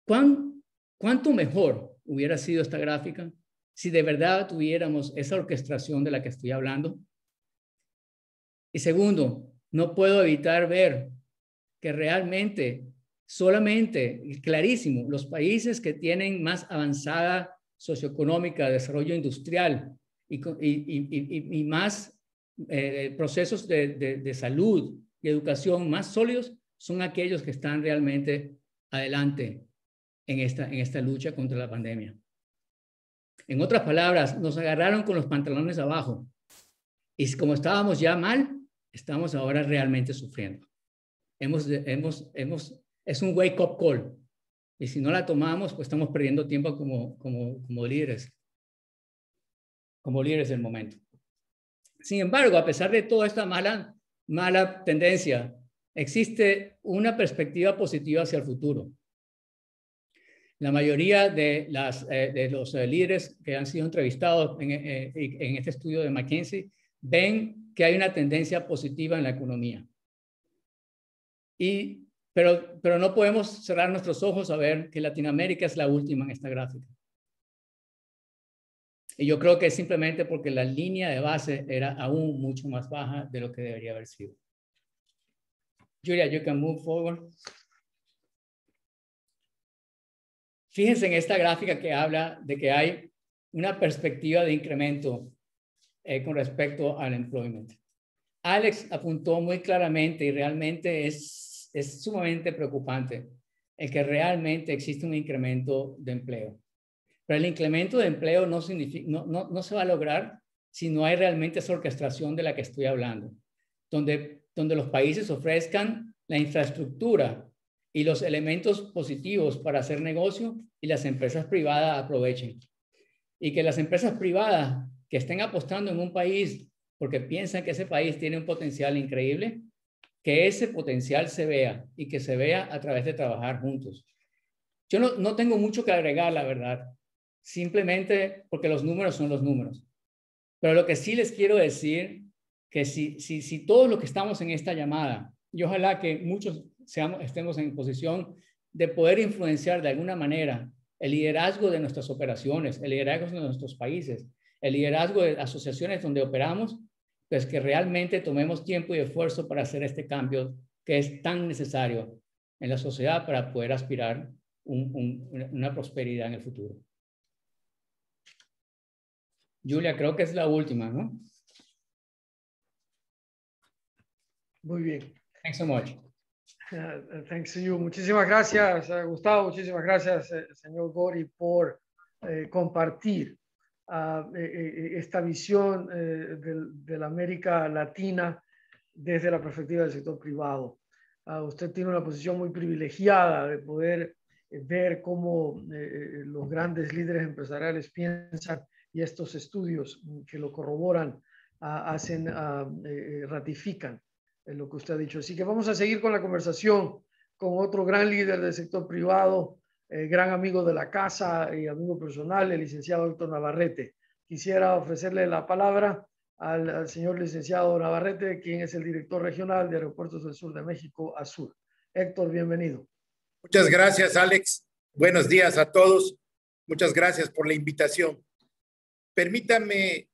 ¿cuánto mejor hubiera sido esta gráfica si de verdad tuviéramos esa orquestación de la que estoy hablando? Y segundo, no puedo evitar ver que realmente, solamente, clarísimo, los países que tienen más avanzada socioeconómica, desarrollo industrial y más procesos de salud y educación más sólidos son aquellos que están realmente adelante en esta lucha contra la pandemia. En otras palabras, nos agarraron con los pantalones abajo y como estábamos ya mal, estamos ahora realmente sufriendo. Es un wake-up call y si no la tomamos, pues estamos perdiendo tiempo como líderes del momento. Sin embargo, a pesar de toda esta mala tendencia, existe una perspectiva positiva hacia el futuro. La mayoría de los líderes que han sido entrevistados en este estudio de McKinsey ven que hay una tendencia positiva en la economía. Pero no podemos cerrar nuestros ojos a ver que Latinoamérica es la última en esta gráfica. Y yo creo que es simplemente porque la línea de base era aún mucho más baja de lo que debería haber sido. Julia, you can move forward. Fíjense en esta gráfica que habla de que hay una perspectiva de incremento con respecto al employment. Alex apuntó muy claramente y realmente es sumamente preocupante el que realmente existe un incremento de empleo. Pero el incremento de empleo no se va a lograr si no hay realmente esa orquestación de la que estoy hablando, donde los países ofrezcan la infraestructura y los elementos positivos para hacer negocio y las empresas privadas aprovechen. Y que las empresas privadas que estén apostando en un país porque piensan que ese país tiene un potencial increíble, que ese potencial se vea y que se vea a través de trabajar juntos. Yo no tengo mucho que agregar, la verdad, simplemente porque los números son los números. Pero lo que sí les quiero decir, que si todos los que estamos en esta llamada, y ojalá que muchos estemos en posición de poder influenciar de alguna manera el liderazgo de nuestras operaciones, el liderazgo de nuestros países, el liderazgo de asociaciones donde operamos, pues que realmente tomemos tiempo y esfuerzo para hacer este cambio que es tan necesario en la sociedad para poder aspirar una prosperidad en el futuro. Julia, creo que es la última, ¿no? Muy bien. Thanks so much. Thanks to you. Muchísimas gracias, Gustavo. Muchísimas gracias, señor Gori, por compartir esta visión de la América Latina desde la perspectiva del sector privado. Usted tiene una posición muy privilegiada de poder ver cómo los grandes líderes empresariales piensan y estos estudios que lo corroboran ratifican lo que usted ha dicho. Así que vamos a seguir con la conversación con otro gran líder del sector privado, gran amigo de la casa y amigo personal, el licenciado Héctor Navarrete. Quisiera ofrecerle la palabra al señor licenciado Navarrete, quien es el director regional de Aeropuertos del Sur de México, ASUR. Héctor, bienvenido. Muchas gracias, Alex. Buenos días a todos. Muchas gracias por la invitación. Permítanme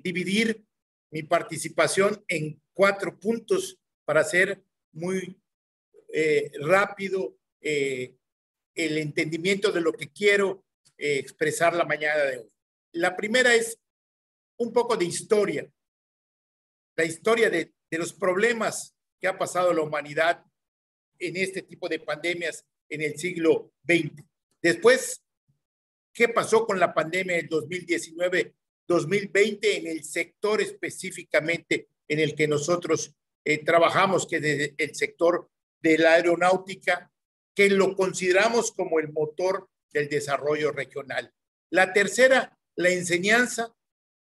dividir mi participación en 4 puntos para hacer muy rápido el entendimiento de lo que quiero expresar la mañana de hoy. La primera es un poco de historia, la historia de los problemas que ha pasado la humanidad en este tipo de pandemias en el siglo XX. Después, ¿qué pasó con la pandemia del 2019-2020 en el sector específicamente en el que nosotros trabajamos, que es el sector de la aeronáutica, que lo consideramos como el motor del desarrollo regional. La tercera, la enseñanza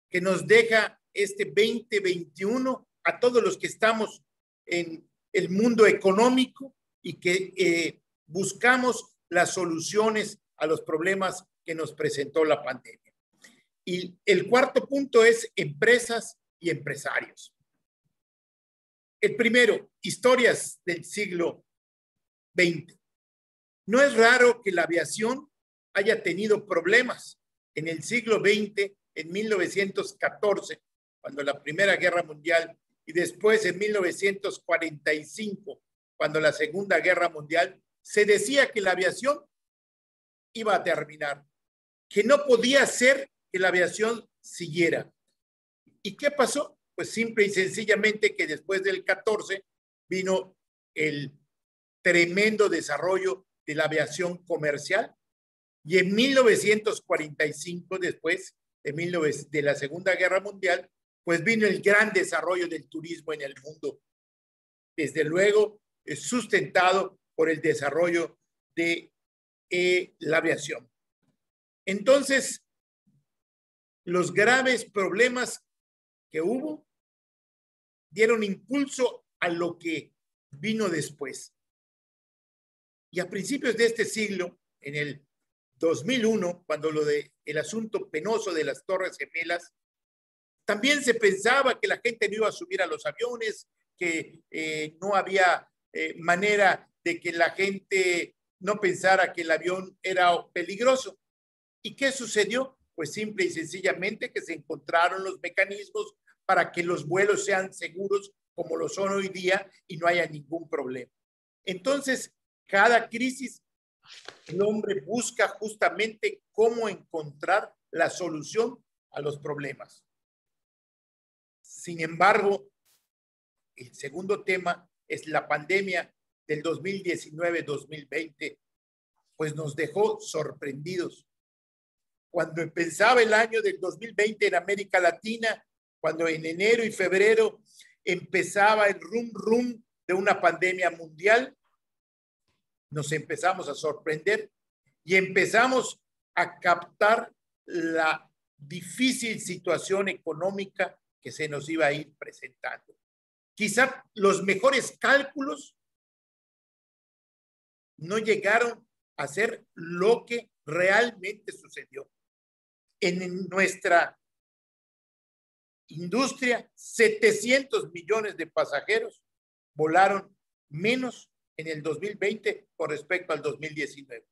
que nos deja este 2021 a todos los que estamos en el mundo económico y que buscamos las soluciones a los problemas que nos presentó la pandemia. Y el cuarto punto es empresas y empresarios. El primero, historias del siglo XX. No es raro que la aviación haya tenido problemas en el siglo XX, en 1914, cuando la Primera Guerra Mundial, y después en 1945, cuando la Segunda Guerra Mundial, se decía que la aviación iba a terminar, que no podía ser que la aviación siguiera. ¿Y qué pasó? Pues simple y sencillamente que después del 14 vino el tremendo desarrollo de la aviación comercial, y en 1945, después de la Segunda Guerra Mundial, pues vino el gran desarrollo del turismo en el mundo, desde luego sustentado por el desarrollo de la aviación. Entonces, los graves problemas que hubo dieron impulso a lo que vino después. Y a principios de este siglo, en el 2001, cuando el asunto penoso de las Torres Gemelas, también se pensaba que la gente no iba a subir a los aviones, que no había manera de que la gente no pensara que el avión era peligroso. ¿Y qué sucedió? Pues simple y sencillamente que se encontraron los mecanismos para que los vuelos sean seguros como lo son hoy día y no haya ningún problema. Entonces, cada crisis, el hombre busca justamente cómo encontrar la solución a los problemas. Sin embargo, el segundo tema es la pandemia del 2019-2020, pues nos dejó sorprendidos. Cuando empezaba el año del 2020 en América Latina, cuando en enero y febrero empezaba el rum de una pandemia mundial, nos empezamos a sorprender y empezamos a captar la difícil situación económica que se nos iba a ir presentando. Quizá los mejores cálculos no llegaron a ser lo que realmente sucedió. En nuestra industria, 700 millones de pasajeros volaron menos en el 2020 con respecto al 2019.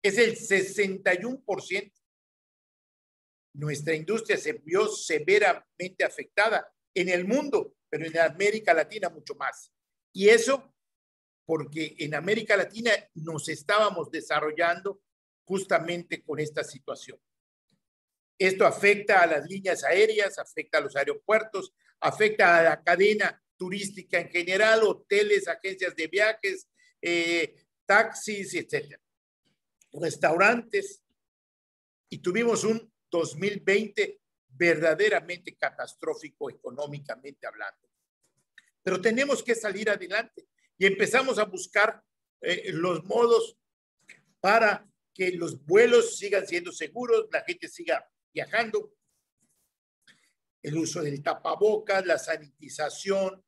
Es el 61%. Nuestra industria se vio severamente afectada en el mundo, pero en América Latina mucho más. Y eso porque en América Latina nos estábamos desarrollando justamente con esta situación. Esto afecta a las líneas aéreas, afecta a los aeropuertos, afecta a la cadena turística en general, hoteles, agencias de viajes, taxis, etcétera, restaurantes. Y tuvimos un 2020 verdaderamente catastrófico económicamente hablando. Pero tenemos que salir adelante y empezamos a buscar los modos para que los vuelos sigan siendo seguros, la gente siga viajando. El uso del tapabocas, la sanitización,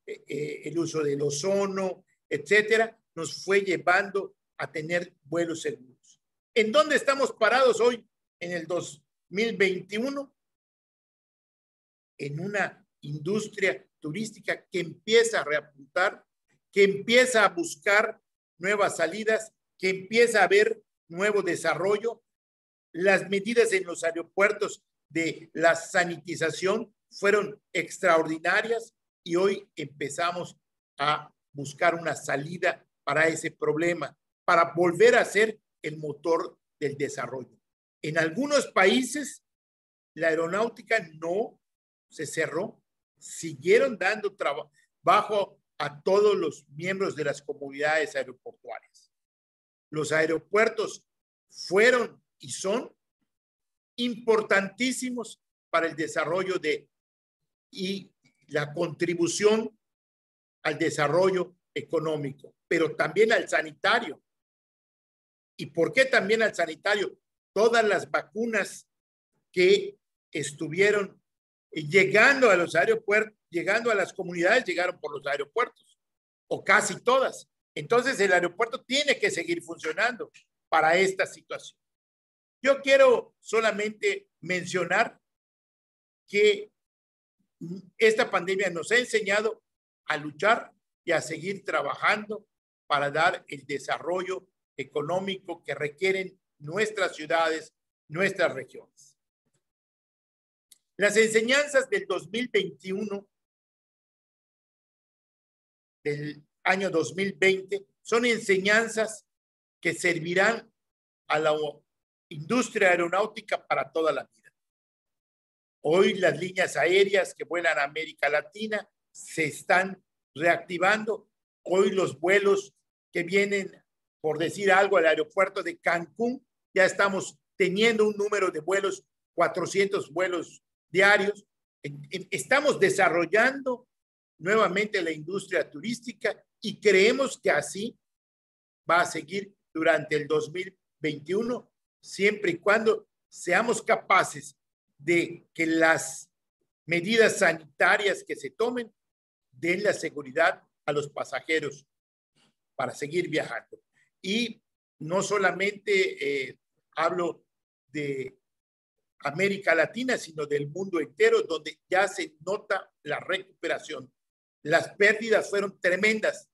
el uso del ozono, etcétera, nos fue llevando a tener vuelos seguros. ¿En dónde estamos parados hoy en el 2021? En una industria turística que empieza a reapuntar, que empieza a buscar nuevas salidas, que empieza a ver nuevo desarrollo. Las medidas en los aeropuertos de la sanitización fueron extraordinarias y hoy empezamos a buscar una salida para ese problema, para volver a ser el motor del desarrollo. En algunos países, la aeronáutica no se cerró, siguieron dando trabajo a todos los miembros de las comunidades aeroportuarias. Los aeropuertos fueron y son importantísimos para el desarrollo y la contribución al desarrollo económico, pero también al sanitario. ¿Y por qué también al sanitario? Todas las vacunas que estuvieron llegando a los aeropuertos, llegando a las comunidades, llegaron por los aeropuertos, o casi todas. Entonces el aeropuerto tiene que seguir funcionando para esta situación. Yo quiero solamente mencionar que esta pandemia nos ha enseñado a luchar y a seguir trabajando para dar el desarrollo económico que requieren nuestras ciudades, nuestras regiones. Las enseñanzas del 2021, del año 2020, son enseñanzas que servirán a la industria aeronáutica para toda la vida. Hoy las líneas aéreas que vuelan a América Latina se están reactivando. Hoy los vuelos que vienen, por decir algo, al aeropuerto de Cancún, ya estamos teniendo un número de vuelos, 400 vuelos diarios. Estamos desarrollando nuevamente la industria turística y creemos que así va a seguir durante el 2021, siempre y cuando seamos capaces de que las medidas sanitarias que se tomen den la seguridad a los pasajeros para seguir viajando. Y no solamente hablo de América Latina, sino del mundo entero, donde ya se nota la recuperación. Las pérdidas fueron tremendas,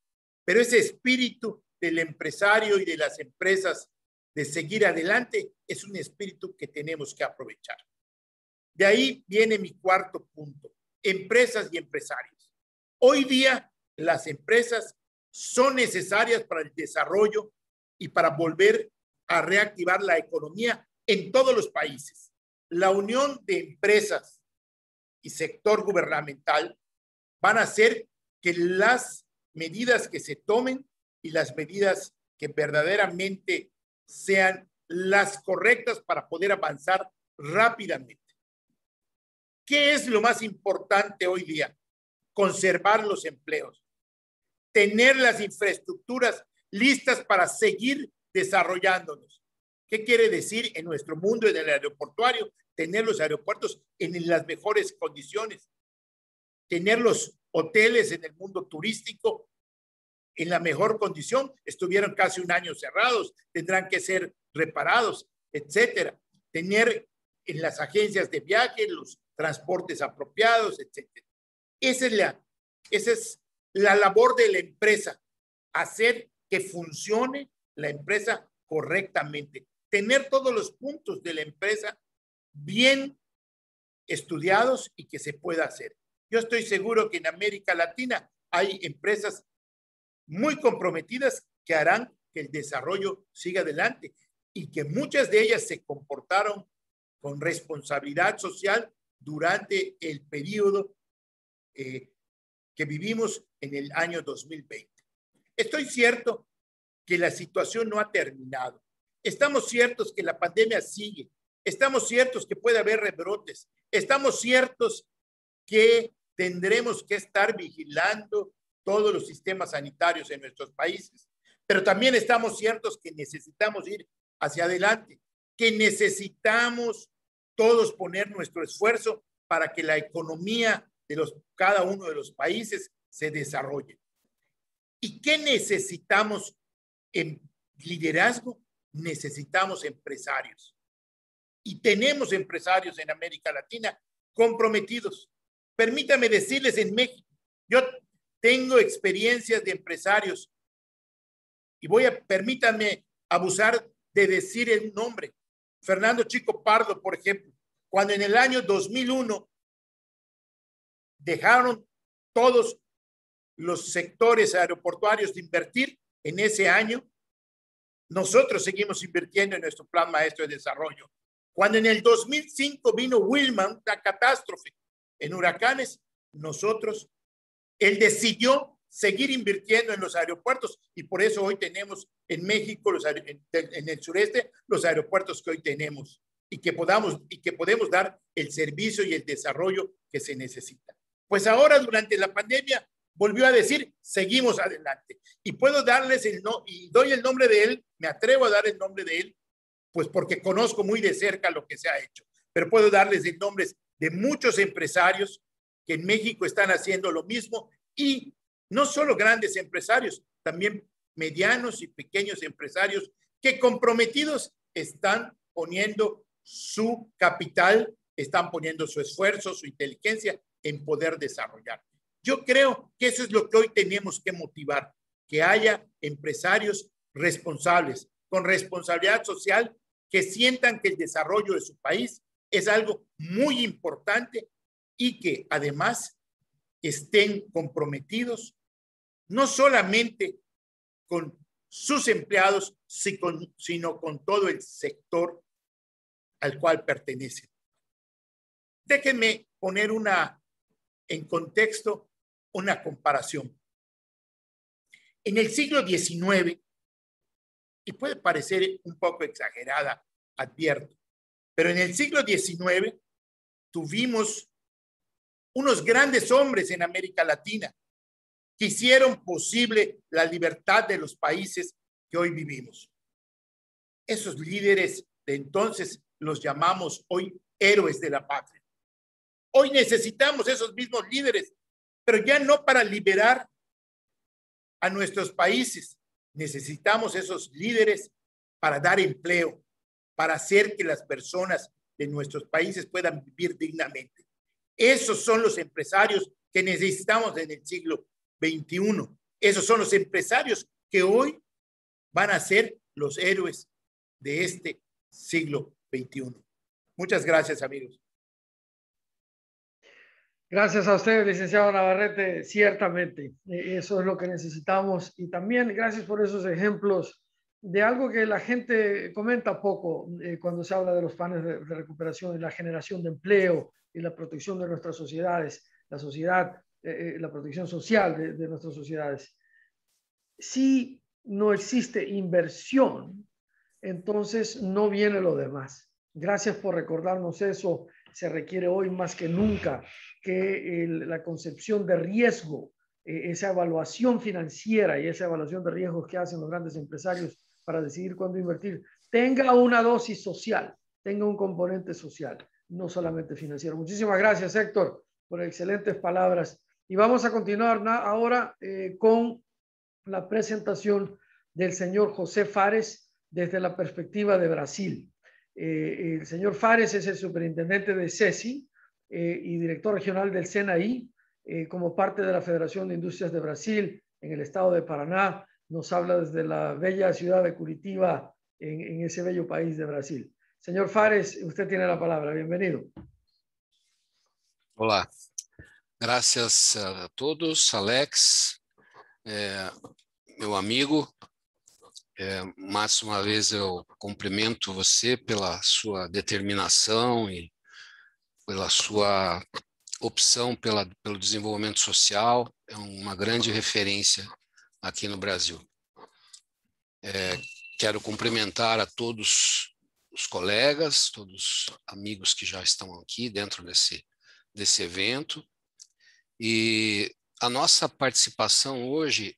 pero ese espíritu del empresario y de las empresas de seguir adelante es un espíritu que tenemos que aprovechar. De ahí viene mi cuarto punto, empresas y empresarios. Hoy día las empresas son necesarias para el desarrollo y para volver a reactivar la economía en todos los países. La unión de empresas y sector gubernamental van a hacer que las medidas que se tomen y las medidas que verdaderamente sean las correctas para poder avanzar rápidamente. ¿Qué es lo más importante hoy día? Conservar los empleos, tener las infraestructuras listas para seguir desarrollándonos. ¿Qué quiere decir en nuestro mundo, en el aeroportuario? Tener los aeropuertos en las mejores condiciones, tener los hoteles en el mundo turístico en la mejor condición. Estuvieron casi un año cerrados, tendrán que ser reparados, etcétera. Tener en las agencias de viaje los transportes apropiados, etcétera. Esa es la labor de la empresa, hacer que funcione la empresa correctamente, tener todos los puntos de la empresa bien estudiados y que se pueda hacer. Yo estoy seguro que en América Latina hay empresas muy comprometidas que harán que el desarrollo siga adelante y que muchas de ellas se comportaron con responsabilidad social durante el periodo que vivimos en el año 2020. Estoy cierto que la situación no ha terminado. Estamos ciertos que la pandemia sigue. Estamos ciertos que puede haber rebrotes. Estamos ciertos que tendremos que estar vigilando todos los sistemas sanitarios en nuestros países. Pero también estamos ciertos que necesitamos ir hacia adelante, que necesitamos todos poner nuestro esfuerzo para que la economía de cada uno de los países se desarrolle. ¿Y qué necesitamos en liderazgo? Necesitamos empresarios. Y tenemos empresarios en América Latina comprometidos. Permítame decirles, en México, yo tengo experiencias de empresarios y permítanme abusar de decir el nombre. Fernando Chico Pardo, por ejemplo, cuando en el año 2001 dejaron todos los sectores aeroportuarios de invertir, en ese año nosotros seguimos invirtiendo en nuestro plan maestro de desarrollo. Cuando en el 2005 vino Wilma, una catástrofe en huracanes, él decidió seguir invirtiendo en los aeropuertos y por eso hoy tenemos en México, en el sureste, los aeropuertos que hoy tenemos y que podemos dar el servicio y el desarrollo que se necesita. Pues ahora, durante la pandemia, volvió a decir, seguimos adelante. Y puedo darles y doy el nombre de él, me atrevo a dar el nombre de él, pues porque conozco muy de cerca lo que se ha hecho. Pero puedo darles el nombre de muchos empresarios que en México están haciendo lo mismo, y no solo grandes empresarios, también medianos y pequeños empresarios que comprometidos están poniendo su capital, están poniendo su esfuerzo, su inteligencia en poder desarrollar. Yo creo que eso es lo que hoy tenemos que motivar, que haya empresarios responsables, con responsabilidad social, que sientan que el desarrollo de su país es algo muy importante y que además estén comprometidos no solamente con sus empleados, sino con todo el sector al cual pertenecen. Déjenme poner en contexto una comparación. En el siglo XIX, y puede parecer un poco exagerada, advierto, pero en el siglo XIX tuvimos unos grandes hombres en América Latina que hicieron posible la libertad de los países que hoy vivimos. Esos líderes de entonces los llamamos hoy héroes de la patria. Hoy necesitamos esos mismos líderes, pero ya no para liberar a nuestros países. Necesitamos esos líderes para dar empleo, para hacer que las personas de nuestros países puedan vivir dignamente. Esos son los empresarios que necesitamos en el siglo XXI. Esos son los empresarios que hoy van a ser los héroes de este siglo XXI. Muchas gracias, amigos. Gracias a usted, licenciado Navarrete. Ciertamente, eso es lo que necesitamos. Y también gracias por esos ejemplos de algo que la gente comenta poco cuando se habla de los planes de recuperación y la generación de empleo y la protección de nuestras sociedades, la protección social de nuestras sociedades. Si no existe inversión, entonces no viene lo demás. Gracias por recordarnos eso. Se requiere hoy más que nunca que la concepción de riesgo, esa evaluación financiera y esa evaluación de riesgos que hacen los grandes empresarios para decidir cuándo invertir, tenga una dosis social, tenga un componente social, no solamente financiero. Muchísimas gracias, Héctor, por excelentes palabras. Y vamos a continuar ahora con la presentación del señor José Fares desde la perspectiva de Brasil. El señor Fares es el superintendente de CECI y director regional del SENAI, como parte de la Federación de Industrias de Brasil en el estado de Paraná. Nos habla desde la bella ciudad de Curitiba, en ese bello país de Brasil. Señor Fares, usted tiene la palabra. Bienvenido. Olá. Graças a todos, Alex, meu amigo. Mais uma vez eu cumprimento você pela sua determinação e pela sua opção pelo desenvolvimento social. É uma grande referência aqui no Brasil. Quero cumprimentar a todos os colegas, todos os amigos que já estão aqui dentro desse evento. E a nossa participação hoje,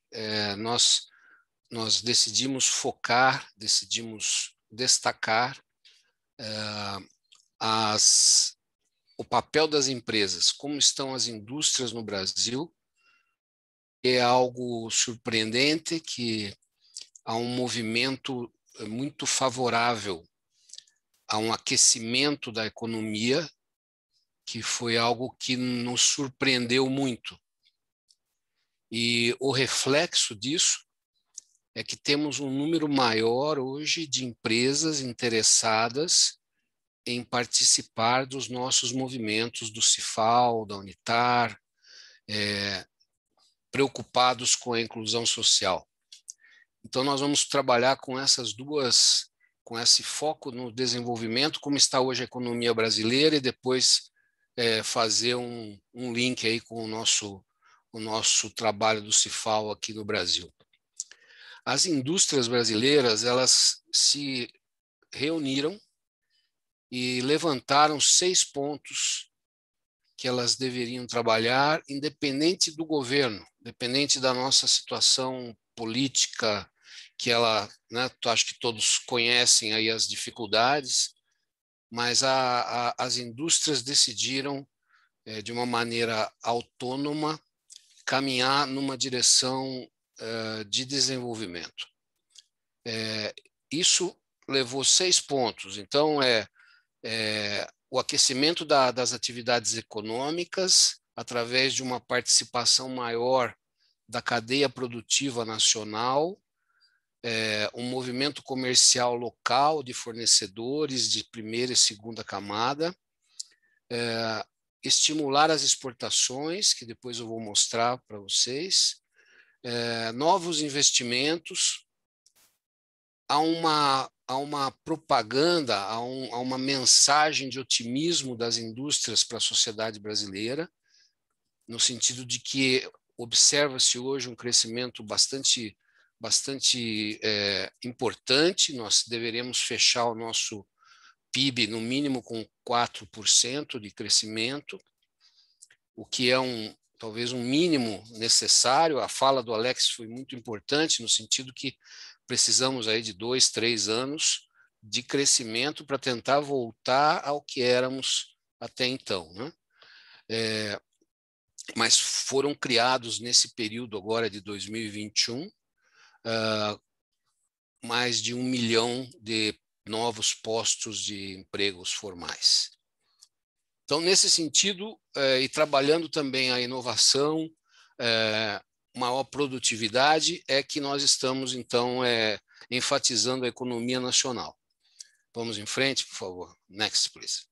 nós decidimos focar, decidimos destacar o papel das empresas, como estão as indústrias no Brasil. É algo surpreendente que há um movimento muito favorável a um aquecimento da economia, que foi algo que nos surpreendeu muito. E o reflexo disso é que temos um número maior hoje de empresas interessadas em participar dos nossos movimentos do Cifal, da Unitar, preocupados com a inclusão social. Então, nós vamos trabalhar com com esse foco no desenvolvimento, como está hoje a economia brasileira, e depois fazer um link aí com o nosso trabalho do Cifal aqui no Brasil. As indústrias brasileiras, elas se reuniram e levantaram 6 pontos que elas deveriam trabalhar, independente do governo, independente da nossa situação política, que ela, né, acho que todos conhecem aí as dificuldades, mas as indústrias decidiram, de uma maneira autônoma, caminhar numa direção de desenvolvimento. Isso levou 6 pontos. Então, o aquecimento das atividades econômicas através de uma participação maior da cadeia produtiva nacional, um movimento comercial local de fornecedores de primeira e segunda camada, estimular as exportações, que depois eu vou mostrar para vocês, novos investimentos, há uma propaganda, há uma mensagem de otimismo das indústrias para a sociedade brasileira, no sentido de que observa-se hoje um crescimento bastante importante. Nós deveremos fechar o nosso PIB no mínimo com 4% de crescimento, o que é talvez um mínimo necessário. A fala do Alex foi muito importante, no sentido que precisamos aí de 2, 3 anos de crescimento para tentar voltar ao que éramos até então, né? Mas foram criados nesse período agora de 2021 mais de 1 milhão de novos postos de empregos formais. Então, nesse sentido, e trabalhando também a inovação, maior produtividade, é que nós estamos, então, enfatizando a economia nacional. Vamos em frente, por favor. Next, please.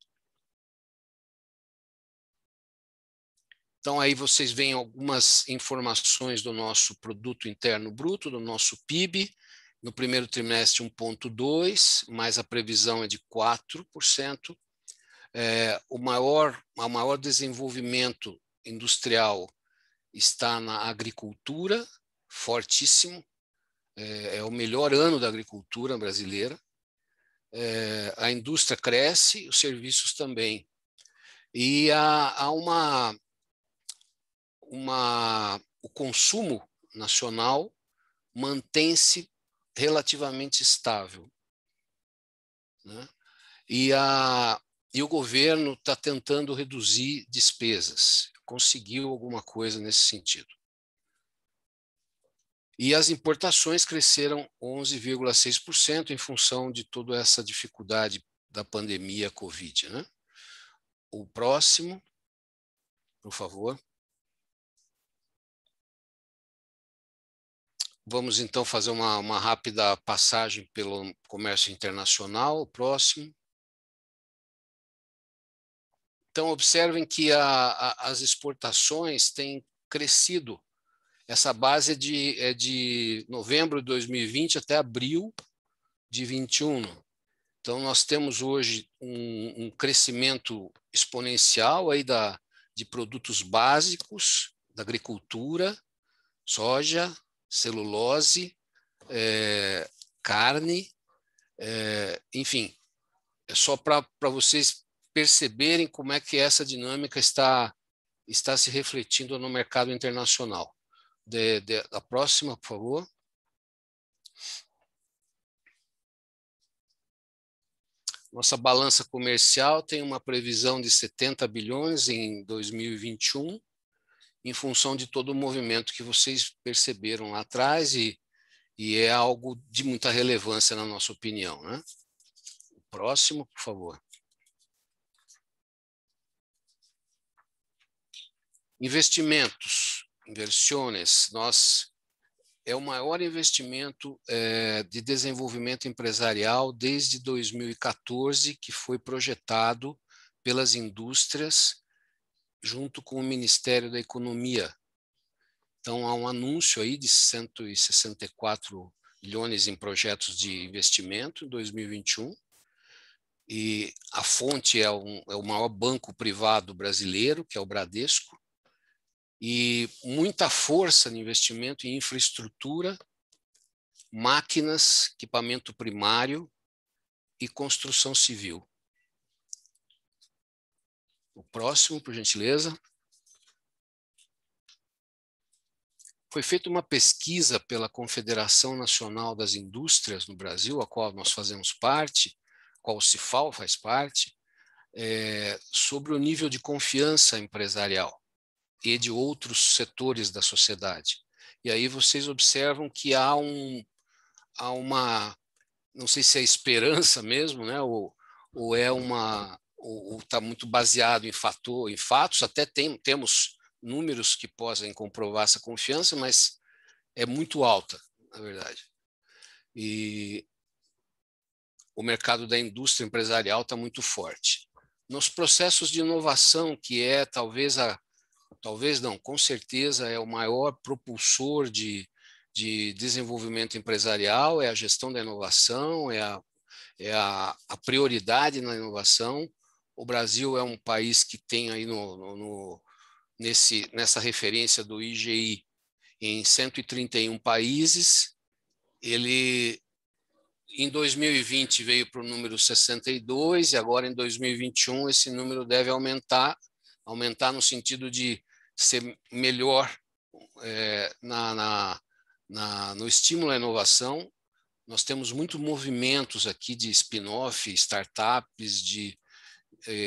Então, aí vocês veem algumas informações do nosso produto interno bruto, do nosso PIB. No primeiro trimestre, 1,2%, mas a previsão é de 4%. O maior desenvolvimento industrial está na agricultura, fortíssimo. É o melhor ano da agricultura brasileira. A indústria cresce, os serviços também. E o consumo nacional mantém-se relativamente estável, né? E o governo está tentando reduzir despesas, conseguiu alguma coisa nesse sentido. E as importações cresceram 11,6% em função de toda essa dificuldade da pandemia Covid, né? O próximo, por favor. Vamos, então, fazer uma rápida passagem pelo comércio internacional. O próximo. Então, observem que as exportações têm crescido. Essa base é de novembro de 2020 até abril de 2021. Então, nós temos hoje um crescimento exponencial aí de produtos básicos da agricultura, soja, celulose, carne, enfim, é só para vocês perceberem como é que essa dinâmica está se refletindo no mercado internacional. A próxima, por favor. Nossa balança comercial tem uma previsão de 70 bilhões em 2021, em função de todo o movimento que vocês perceberam lá atrás, e é algo de muita relevância na nossa opinião, né? O próximo, por favor. Investimentos, inversões. É o maior investimento de desenvolvimento empresarial desde 2014, que foi projetado pelas indústrias junto com o Ministério da Economia. Então, há um anúncio aí de 164 bilhões em projetos de investimento em 2021, e a fonte é o maior banco privado brasileiro, que é o Bradesco, e muita força no investimento em infraestrutura, máquinas, equipamento primário e construção civil. O próximo, por gentileza. Foi feita uma pesquisa pela Confederação Nacional das Indústrias no Brasil, a qual nós fazemos parte, a qual o CIFAL faz parte, sobre o nível de confiança empresarial e de outros setores da sociedade. E aí vocês observam que há uma, não sei se é esperança mesmo, né, ou é ou está muito baseado em fatos, até temos números que possam comprovar essa confiança, mas é muito alta, na verdade. E o mercado da indústria empresarial está muito forte. Nos processos de inovação, que é talvez não, com certeza é o maior propulsor de desenvolvimento empresarial, é a gestão da inovação, é a prioridade na inovação. O Brasil é um país que tem aí nessa referência do IGI em 131 países. Ele, em 2020, veio para o número 62 e agora em 2021 esse número deve aumentar no sentido de ser melhor no estímulo à inovação. Nós temos muitos movimentos aqui de spin-off, startups,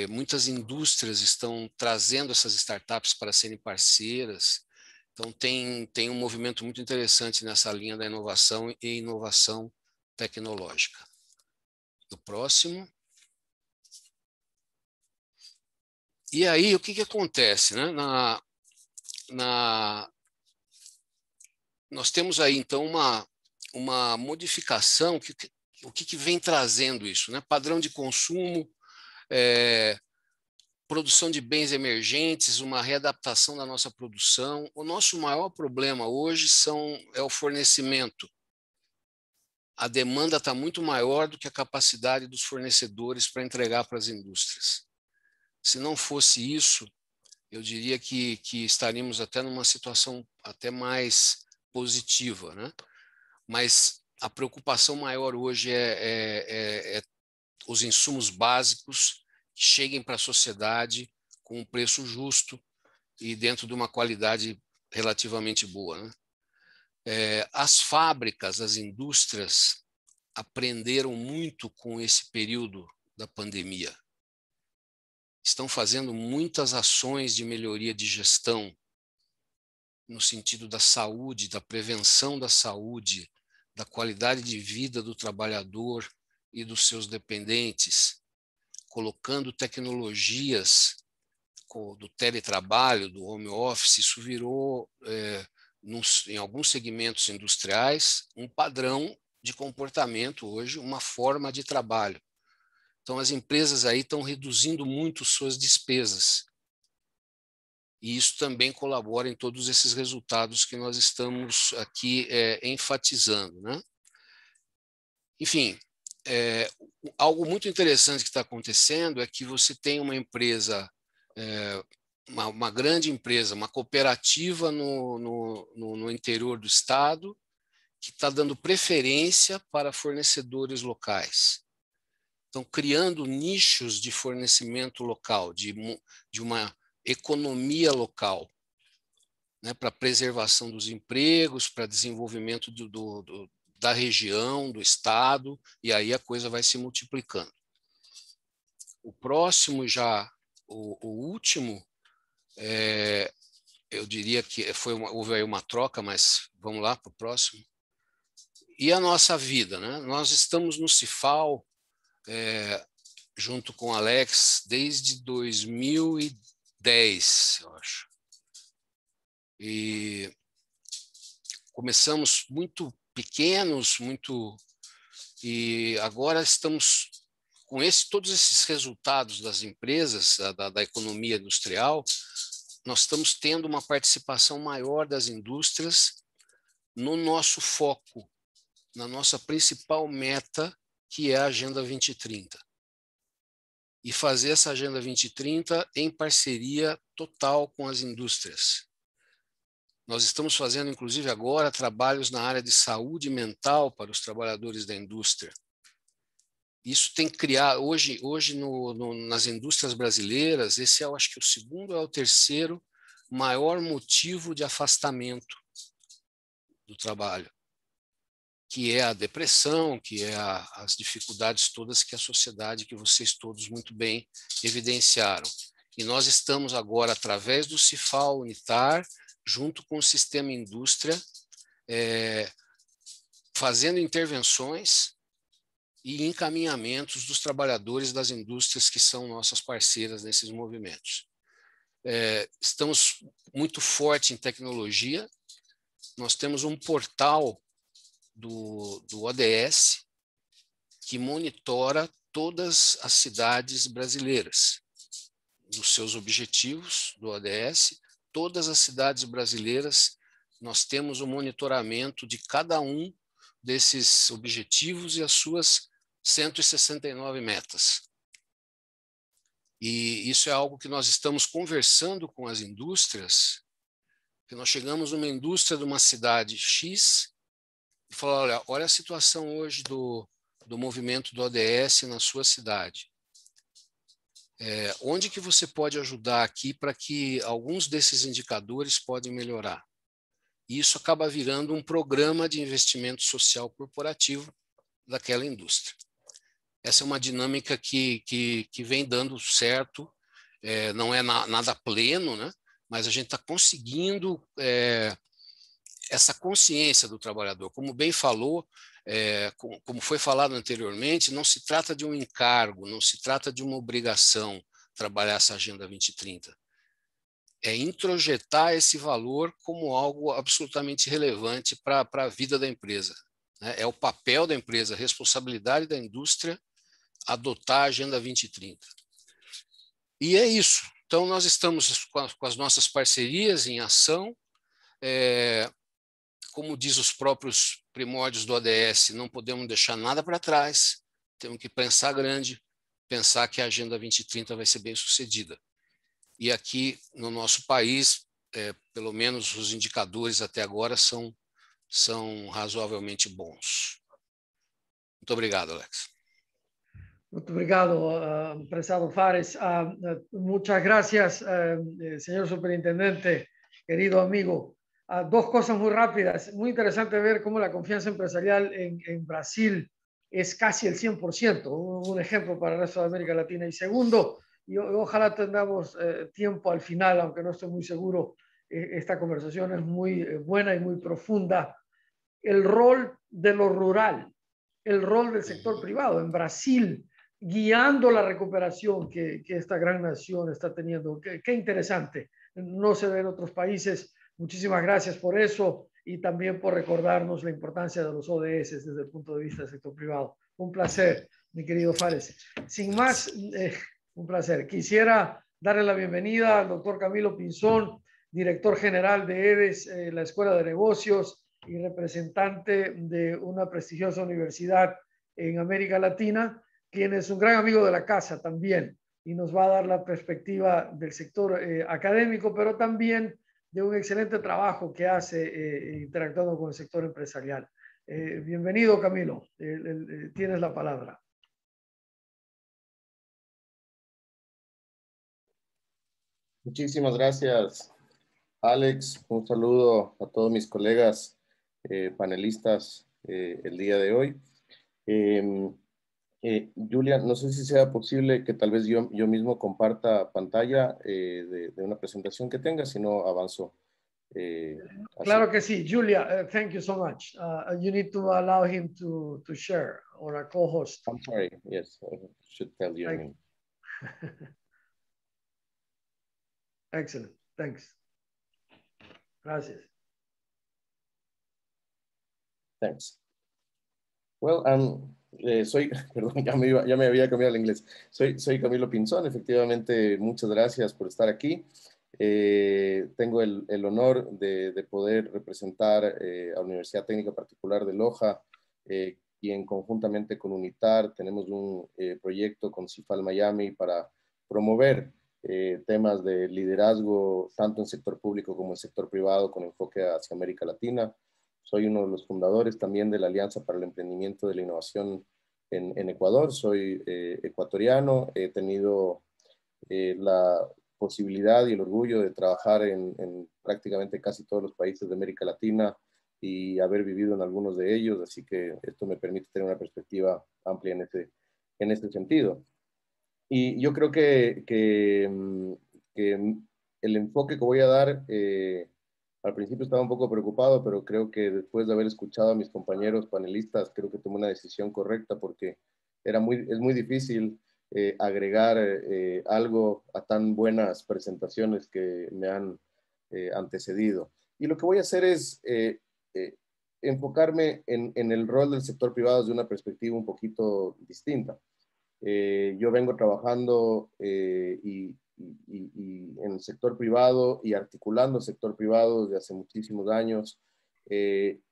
muitas indústrias estão trazendo essas startups para serem parceiras. Então, tem um movimento muito interessante nessa linha da inovação e inovação tecnológica. O próximo. E aí, o que acontece, né? Nós temos aí, então, uma modificação. O que vem trazendo isso, né? Padrão de consumo, produção de bens emergentes, uma readaptação da nossa produção. O nosso maior problema hoje é o fornecimento. A demanda está muito maior do que a capacidade dos fornecedores para entregar para as indústrias. Se não fosse isso, eu diria que estaríamos até numa situação até mais positiva, né? Mas a preocupação maior hoje é os insumos básicos que cheguem para a sociedade com um preço justo e dentro de uma qualidade relativamente boa, né? As fábricas, as indústrias aprenderam muito com esse período da pandemia. Estão fazendo muitas ações de melhoria de gestão no sentido da saúde, da prevenção da saúde, da qualidade de vida do trabalhador e dos seus dependentes, colocando tecnologias do teletrabalho, do home office. Isso virou, em alguns segmentos industriais, um padrão de comportamento hoje, uma forma de trabalho. Então, as empresas aí estão reduzindo muito suas despesas. E isso também colabora em todos esses resultados que nós estamos aqui enfatizando, né? Enfim, algo muito interessante que está acontecendo é que você tem uma empresa, uma grande empresa, uma cooperativa no interior do estado, que está dando preferência para fornecedores locais. Estão criando nichos de fornecimento local, de uma economia local, né, para preservação dos empregos, para desenvolvimento da região, do estado, e aí a coisa vai se multiplicando. O próximo, o último, eu diria que houve aí uma troca, mas vamos lá para o próximo. E a nossa vida, né? Nós estamos no CIFAL, junto com o Alex, desde 2010, eu acho. E começamos muito pequenos, e agora estamos com todos esses resultados das empresas, da economia industrial. Nós estamos tendo uma participação maior das indústrias no nosso foco, na nossa principal meta, que é a Agenda 2030. E fazer essa Agenda 2030 em parceria total com as indústrias. Nós estamos fazendo, inclusive, agora trabalhos na área de saúde mental para os trabalhadores da indústria. Isso tem que criar, hoje nas indústrias brasileiras, esse é, eu acho que o segundo ou o terceiro maior motivo de afastamento do trabalho, que é a depressão, que é as dificuldades todas que a sociedade, que vocês todos muito bem evidenciaram. E nós estamos agora, através do Cifal Unitar, junto com o Sistema Indústria, fazendo intervenções e encaminhamentos dos trabalhadores das indústrias que são nossas parceiras nesses movimentos. Estamos muito forte em tecnologia. Nós temos um portal do ODS que monitora todas as cidades brasileiras, dos seus objetivos do ODS. Todas as cidades brasileiras, nós temos o monitoramento de cada um desses objetivos e as suas 169 metas. E isso é algo que nós estamos conversando com as indústrias, que nós chegamos numa indústria de uma cidade X e falamos, olha a situação hoje do movimento do ODS na sua cidade. Onde que você pode ajudar aqui para que alguns desses indicadores podem melhorar? E isso acaba virando um programa de investimento social corporativo daquela indústria. Essa é uma dinâmica que vem dando certo, não é nada pleno, né? Mas a gente está conseguindo essa consciência do trabalhador. Como bem falou, como foi falado anteriormente, não se trata de um encargo, não se trata de uma obrigação trabalhar essa Agenda 2030. É introjetar esse valor como algo absolutamente relevante para a vida da empresa, né? É o papel da empresa, a responsabilidade da indústria adotar a Agenda 2030. E é isso. Então, nós estamos com as nossas parcerias em ação. Como diz os próprios primórdios do ODS, não podemos deixar nada para trás, temos que pensar grande, pensar que a Agenda 2030 vai ser bem sucedida. E aqui no nosso país, pelo menos os indicadores até agora são razoavelmente bons. Muito obrigado, Alex. Muito obrigado, empresário Fares. Muchas gracias, señor superintendente, querido amigo. Dos cosas muy rápidas. Muy interesante ver cómo la confianza empresarial en Brasil es casi el 100%, un ejemplo para el resto de América Latina. Y segundo, y ojalá tengamos tiempo al final, aunque no estoy muy seguro, esta conversación es muy buena y muy profunda. El rol de lo rural, el rol del sector privado en Brasil, guiando la recuperación que esta gran nación está teniendo. Qué interesante. No se ve en otros países. Muchísimas gracias por eso y también por recordarnos la importancia de los ODS desde el punto de vista del sector privado. Un placer, mi querido Fares. Sin más, un placer. Quisiera darle la bienvenida al doctor Camilo Pinzón, director general de EDES, la Escuela de Negocios y representante de una prestigiosa universidad en América Latina, quien es un gran amigo de la casa también y nos va a dar la perspectiva del sector académico, pero también de un excelente trabajo que hace interactuando con el sector empresarial. Bienvenido, Camilo. Tienes la palabra. Muchísimas gracias, Alex. Un saludo a todos mis colegas panelistas el día de hoy. Julia, no sé si sea posible que tal vez yo mismo comparta pantalla de una presentación que tenga, si no avanzo. Claro que sí. Julia, thank you so much. You need to allow him to share, or a co-host. I'm sorry, yes, I should tell you. Excellent, thanks. Gracias. Thanks. Well, perdón, ya me había cambiado el inglés. Soy Camilo Pinzón, efectivamente, muchas gracias por estar aquí. Tengo el honor de poder representar a la Universidad Técnica Particular de Loja, quien conjuntamente con UNITAR tenemos un proyecto con Cifal Miami para promover temas de liderazgo tanto en sector público como en sector privado con enfoque hacia América Latina. Soy uno de los fundadores también de la Alianza para el Emprendimiento de la Innovación en Ecuador, soy ecuatoriano, he tenido la posibilidad y el orgullo de trabajar en prácticamente casi todos los países de América Latina y haber vivido en algunos de ellos, así que esto me permite tener una perspectiva amplia en este sentido. Y yo creo que el enfoque que voy a dar, al principio estaba un poco preocupado, pero creo que después de haber escuchado a mis compañeros panelistas, creo que tomé una decisión correcta porque es muy difícil agregar algo a tan buenas presentaciones que me han antecedido. Y lo que voy a hacer es enfocarme en el rol del sector privado desde una perspectiva un poquito distinta. Yo vengo trabajando y en el sector privado y articulando el sector privado desde hace muchísimos años,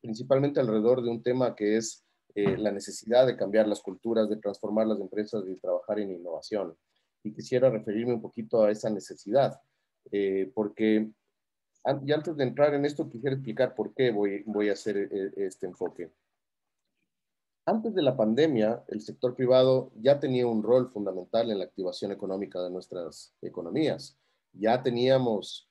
principalmente alrededor de un tema que es la necesidad de cambiar las culturas, de transformar las empresas y trabajar en innovación. Y quisiera referirme un poquito a esa necesidad, porque y antes de entrar en esto quisiera explicar por qué voy a hacer este enfoque. Antes de la pandemia, el sector privado ya tenía un rol fundamental en la activación económica de nuestras economías. Ya teníamos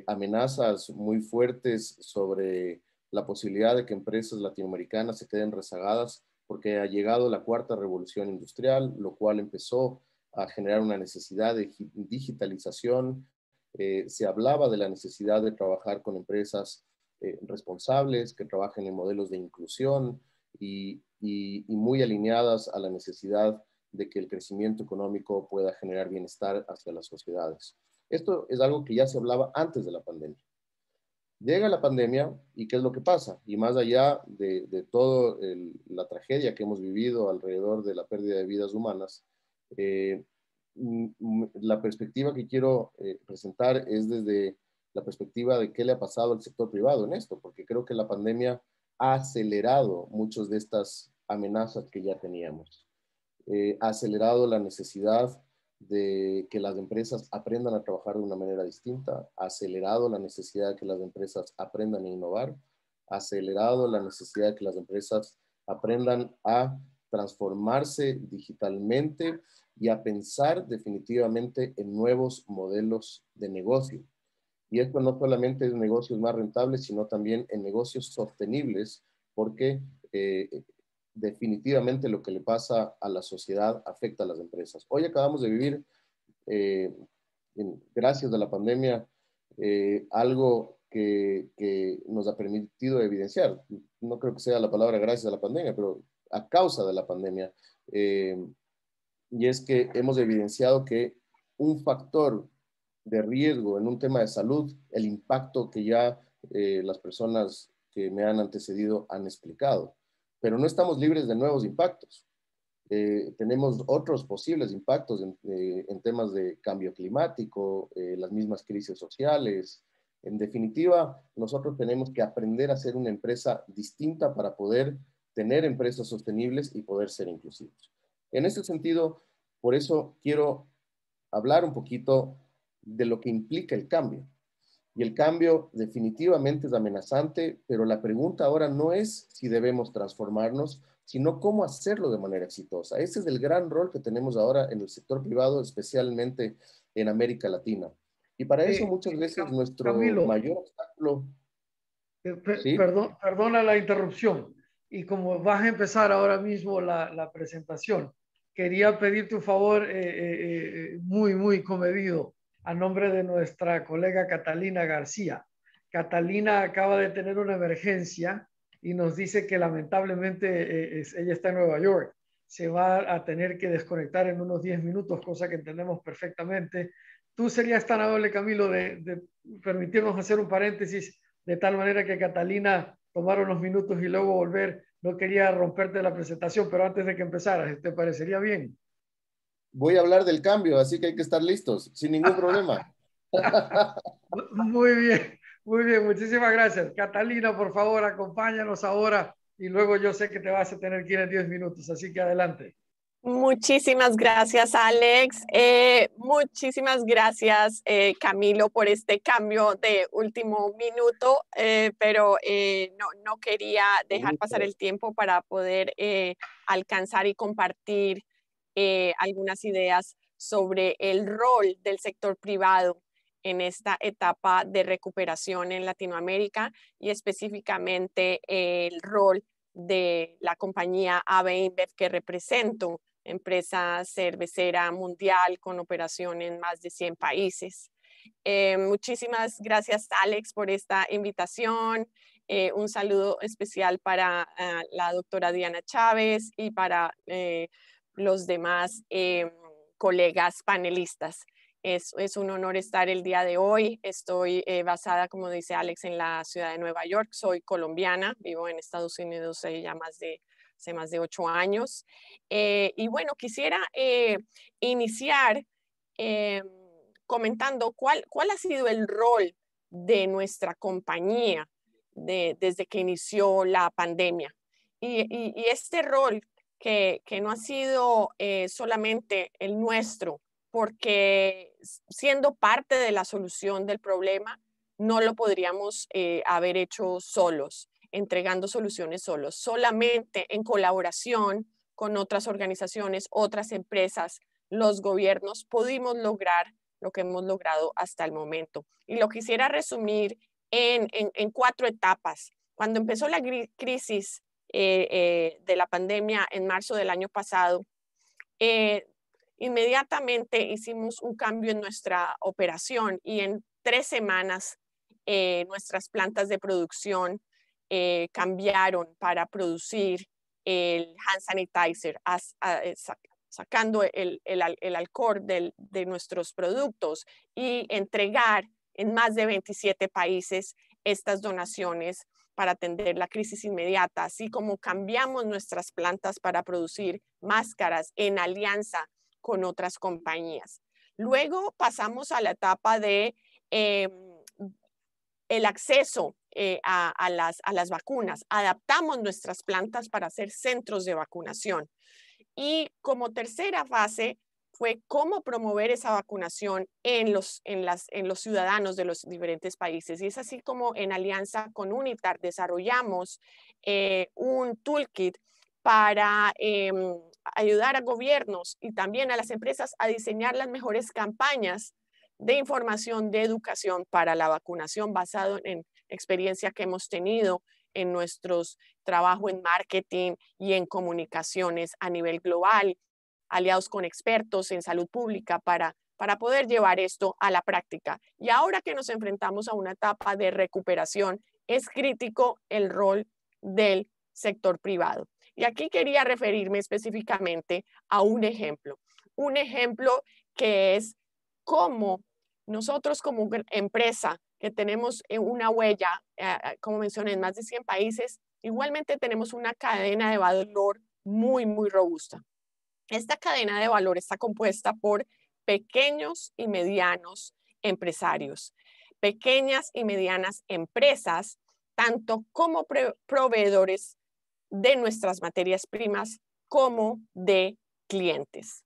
amenazas muy fuertes sobre la posibilidad de que empresas latinoamericanas se queden rezagadas porque ha llegado la cuarta revolución industrial, lo cual empezó a generar una necesidad de digitalización. Se hablaba de la necesidad de trabajar con empresas responsables, que trabajen en modelos de inclusión, y muy alineadas a la necesidad de que el crecimiento económico pueda generar bienestar hacia las sociedades. Esto es algo que ya se hablaba antes de la pandemia. Llega la pandemia y ¿qué es lo que pasa? Y más allá de toda la tragedia que hemos vivido alrededor de la pérdida de vidas humanas, la perspectiva que quiero presentar es desde la perspectiva de qué le ha pasado al sector privado en esto, porque creo que la pandemia ha acelerado muchas de estas amenazas que ya teníamos. Ha acelerado la necesidad de que las empresas aprendan a trabajar de una manera distinta, ha acelerado la necesidad de que las empresas aprendan a innovar, ha acelerado la necesidad de que las empresas aprendan a transformarse digitalmente y a pensar definitivamente en nuevos modelos de negocio. Y esto no solamente es negocios más rentables, sino también en negocios sostenibles, porque definitivamente lo que le pasa a la sociedad afecta a las empresas. Hoy acabamos de vivir, gracias a la pandemia, algo que nos ha permitido evidenciar. No creo que sea la palabra gracias a la pandemia, pero a causa de la pandemia. Y es que hemos evidenciado que un factor de riesgo en un tema de salud, el impacto que ya las personas que me han antecedido han explicado. Pero no estamos libres de nuevos impactos. Tenemos otros posibles impactos en temas de cambio climático, las mismas crisis sociales. En definitiva, nosotros tenemos que aprender a ser una empresa distinta para poder tener empresas sostenibles y poder ser inclusivos. En ese sentido, por eso quiero hablar un poquito de lo que implica el cambio. Y el cambio definitivamente es amenazante, pero la pregunta ahora no es si debemos transformarnos, sino cómo hacerlo de manera exitosa. Ese es el gran rol que tenemos ahora en el sector privado, especialmente en América Latina. Y para eso muchas veces nuestro Camilo, mayor obstáculo... ¿Sí? Perdona la interrupción. Y como vas a empezar ahora mismo la presentación, quería pedirte un favor muy comedido a nombre de nuestra colega Catalina García. Catalina acaba de tener una emergencia y nos dice que lamentablemente ella está en Nueva York. Se va a tener que desconectar en unos 10 minutos, cosa que entendemos perfectamente. ¿Tú serías tan amable, Camilo, de permitirnos hacer un paréntesis de tal manera que Catalina tomara unos minutos y luego volver? No quería romperte la presentación, pero antes de que empezaras, ¿te parecería bien? Voy a hablar del cambio, así que hay que estar listos, sin ningún problema. Muy bien, muchísimas gracias. Catalina, por favor, acompáñanos ahora y luego yo sé que te vas a tener que ir en 10 minutos, así que adelante. Muchísimas gracias, Alex. Muchísimas gracias, Camilo, por este cambio de último minuto, pero no quería dejar pasar el tiempo para poder alcanzar y compartir algunas ideas sobre el rol del sector privado en esta etapa de recuperación en Latinoamérica y específicamente el rol de la compañía AB InBev que represento, empresa cervecera mundial con operación en más de 100 países. Muchísimas gracias, Alex, por esta invitación. Un saludo especial para la doctora Diana Chávez y para los demás colegas panelistas. Es un honor estar el día de hoy. Estoy basada, como dice Alex, en la ciudad de Nueva York. Soy colombiana, vivo en Estados Unidos ya hace más de 8 años. Y bueno, quisiera iniciar comentando cuál ha sido el rol de nuestra compañía desde que inició la pandemia. Y este rol que no ha sido solamente el nuestro, porque siendo parte de la solución del problema, no lo podríamos haber hecho solos, entregando soluciones solos. Solamente en colaboración con otras organizaciones, otras empresas, los gobiernos, pudimos lograr lo que hemos logrado hasta el momento. Y lo quisiera resumir en 4 etapas. Cuando empezó la crisis de la pandemia en marzo del año pasado, inmediatamente hicimos un cambio en nuestra operación y en 3 semanas nuestras plantas de producción cambiaron para producir el hand sanitizer, sacando el alcohol de nuestros productos y entregar en más de 27 países estas donaciones para atender la crisis inmediata, así como cambiamos nuestras plantas para producir máscaras en alianza con otras compañías. Luego pasamos a la etapa de el acceso a las vacunas. Adaptamos nuestras plantas para hacer centros de vacunación. Y como tercera fase fue cómo promover esa vacunación en los ciudadanos de los diferentes países. Y es así como en alianza con UNITAR desarrollamos un toolkit para ayudar a gobiernos y también a las empresas a diseñar las mejores campañas de información, de educación para la vacunación basado en experiencia que hemos tenido en nuestros trabajos en marketing y en comunicaciones a nivel global, aliados con expertos en salud pública para poder llevar esto a la práctica. Y ahora que nos enfrentamos a una etapa de recuperación, es crítico el rol del sector privado. Y aquí quería referirme específicamente a un ejemplo que es cómo nosotros como empresa que tenemos una huella, como mencioné, en más de 100 países, igualmente tenemos una cadena de valor muy, muy robusta. Esta cadena de valor está compuesta por pequeños y medianos empresarios, pequeñas y medianas empresas, tanto como proveedores de nuestras materias primas como de clientes.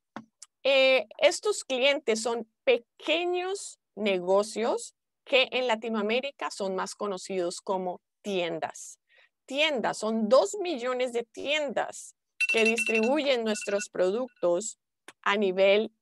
Estos clientes son pequeños negocios que en Latinoamérica son más conocidos como tiendas. Tiendas, son 2 millones de tiendas que distribuyen nuestros productos a nivel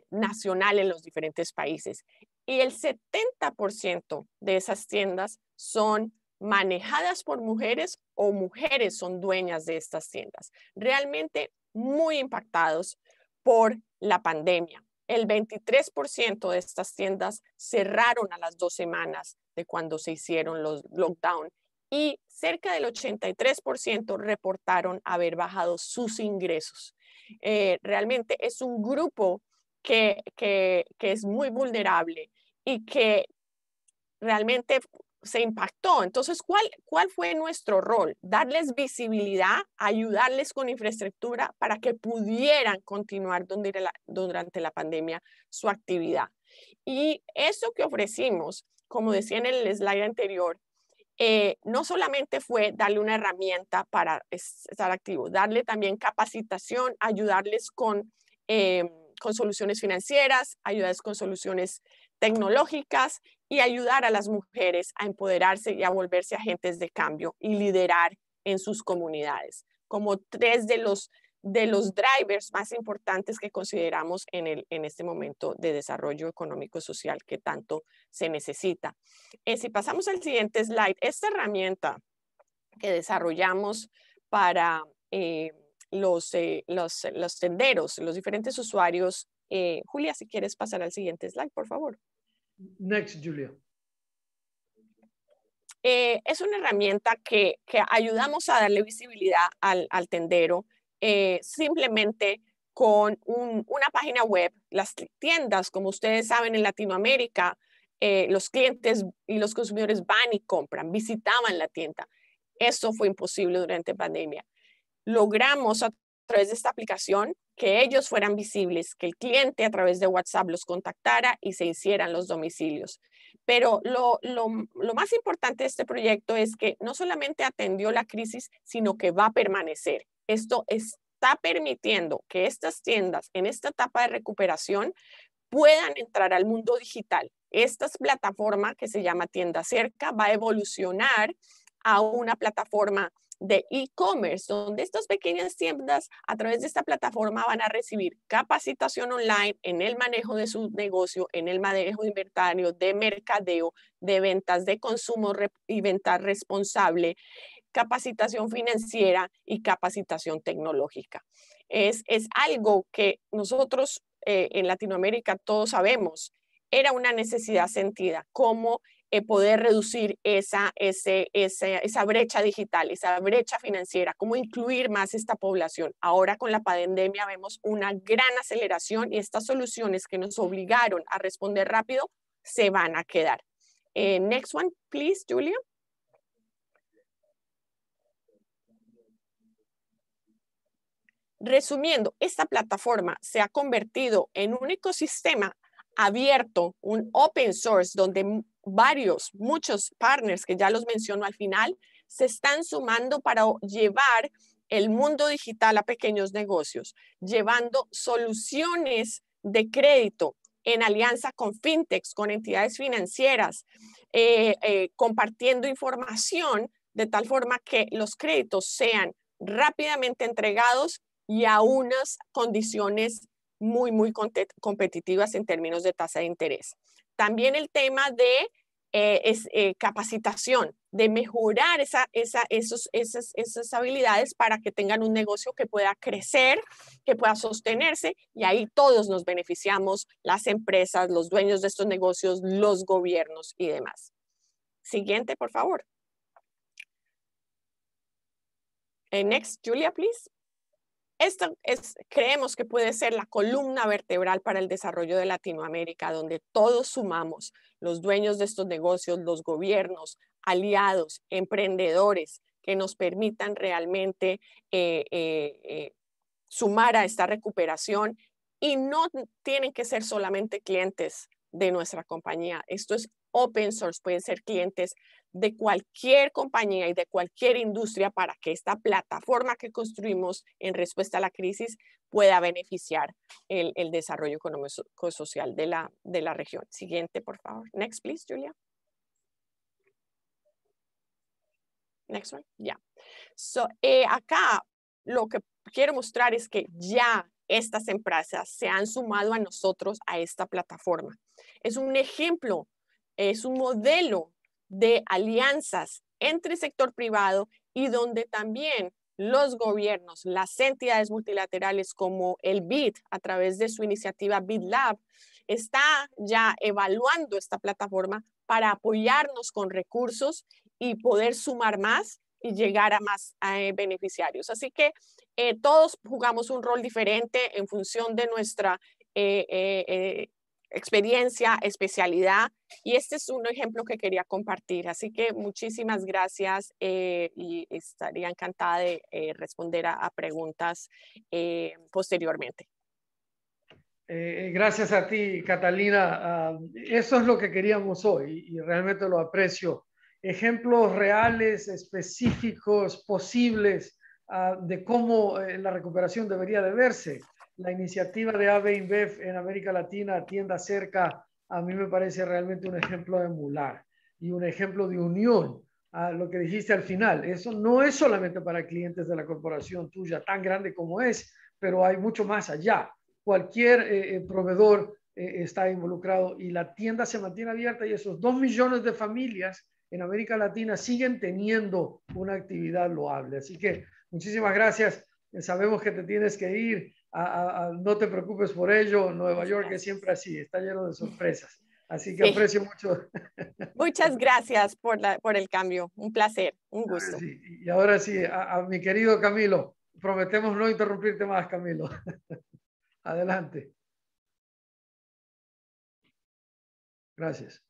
nacional en los diferentes países. Y el 70% de esas tiendas son manejadas por mujeres o mujeres son dueñas de estas tiendas. Realmente muy impactados por la pandemia. El 23% de estas tiendas cerraron a las 2 semanas de cuando se hicieron los lockdown y cerca del 83% reportaron haber bajado sus ingresos. Realmente es un grupo que es muy vulnerable y que realmente se impactó. Entonces, ¿cuál fue nuestro rol? Darles visibilidad, ayudarles con infraestructura para que pudieran continuar durante la pandemia su actividad. Y eso que ofrecimos, como decía en el slide anterior, no solamente fue darle una herramienta para estar activo, darle también capacitación, ayudarles con soluciones financieras, ayudarles con soluciones tecnológicas y ayudar a las mujeres a empoderarse y a volverse agentes de cambio y liderar en sus comunidades, como 3 de los drivers más importantes que consideramos en este momento de desarrollo económico y social que tanto se necesita. Si pasamos al siguiente slide, esta herramienta que desarrollamos para los tenderos, los diferentes usuarios. Julia, si quieres pasar al siguiente slide, por favor. Next, Julia. Es una herramienta que ayudamos a darle visibilidad al tendero simplemente con una página web. Las tiendas, como ustedes saben, en Latinoamérica, los clientes y los consumidores van y compran, visitaban la tienda. Eso fue imposible durante la pandemia. Logramos a través de esta aplicación que ellos fueran visibles, que el cliente a través de WhatsApp los contactara y se hicieran los domicilios. Pero lo más importante de este proyecto es que no solamente atendió la crisis, sino que va a permanecer. Esto está permitiendo que estas tiendas en esta etapa de recuperación puedan entrar al mundo digital. Esta plataforma que se llama Tienda Cerca va a evolucionar a una plataforma de e-commerce, donde estas pequeñas tiendas a través de esta plataforma van a recibir capacitación online en el manejo de su negocio, en el manejo de inventario, de mercadeo, de ventas, de consumo y venta responsable, capacitación financiera y capacitación tecnológica. Es algo que nosotros en Latinoamérica todos sabemos, era una necesidad sentida, cómo poder reducir esa brecha digital, esa brecha financiera, cómo incluir más esta población. Ahora con la pandemia vemos una gran aceleración y estas soluciones que nos obligaron a responder rápido se van a quedar. Next one, please, Julia. Resumiendo, esta plataforma se ha convertido en un ecosistema abierto, un open source, donde muchos partners que ya los menciono al final, se están sumando para llevar el mundo digital a pequeños negocios, llevando soluciones de crédito en alianza con fintechs, con entidades financieras, compartiendo información de tal forma que los créditos sean rápidamente entregados y a unas condiciones muy, muy competitivas en términos de tasa de interés. También el tema de capacitación, de mejorar esas habilidades para que tengan un negocio que pueda crecer, que pueda sostenerse, y ahí todos nos beneficiamos, las empresas, los dueños de estos negocios, los gobiernos y demás. Siguiente, por favor. Next, Julia, please. Esto creemos que puede ser la columna vertebral para el desarrollo de Latinoamérica, donde todos sumamos, los dueños de estos negocios, los gobiernos, aliados, emprendedores, que nos permitan realmente sumar a esta recuperación, y no tienen que ser solamente clientes de nuestra compañía. Esto es open source, pueden ser clientes de cualquier compañía y de cualquier industria para que esta plataforma que construimos en respuesta a la crisis pueda beneficiar el desarrollo económico-social de la región. Siguiente, por favor. Next, please, Julia. Next one. Ya. Acá lo que quiero mostrar es que ya estas empresas se han sumado a nosotros a esta plataforma. Es un ejemplo, es un modelo de alianzas entre sector privado y donde también los gobiernos, las entidades multilaterales como el BID, a través de su iniciativa BID Lab, está ya evaluando esta plataforma para apoyarnos con recursos y poder sumar más y llegar a más beneficiarios. Así que todos jugamos un rol diferente en función de nuestra experiencia, especialidad, y este es un ejemplo que quería compartir. Así que muchísimas gracias y estaría encantada de responder a preguntas posteriormente. Gracias a ti, Catalina. Eso es lo que queríamos hoy y realmente lo aprecio. ejemplos reales, específicos, posibles de cómo la recuperación debería de verse. La iniciativa de AB InBev en América Latina, Tienda Cerca, a mí me parece realmente un ejemplo de emular y un ejemplo de unión. A lo que dijiste al final, eso no es solamente para clientes de la corporación tuya, tan grande como es, pero hay mucho más allá. Cualquier proveedor está involucrado y la tienda se mantiene abierta y esos 2 millones de familias en América Latina siguen teniendo una actividad loable. Así que muchísimas gracias. Sabemos que te tienes que ir. No te preocupes por ello. Nueva York es siempre así, está lleno de sorpresas. Así que aprecio mucho. Muchas gracias por el cambio. Un placer, un gusto. Sí. Y ahora sí, a mi querido Camilo, prometemos no interrumpirte más, Camilo. Adelante. Gracias.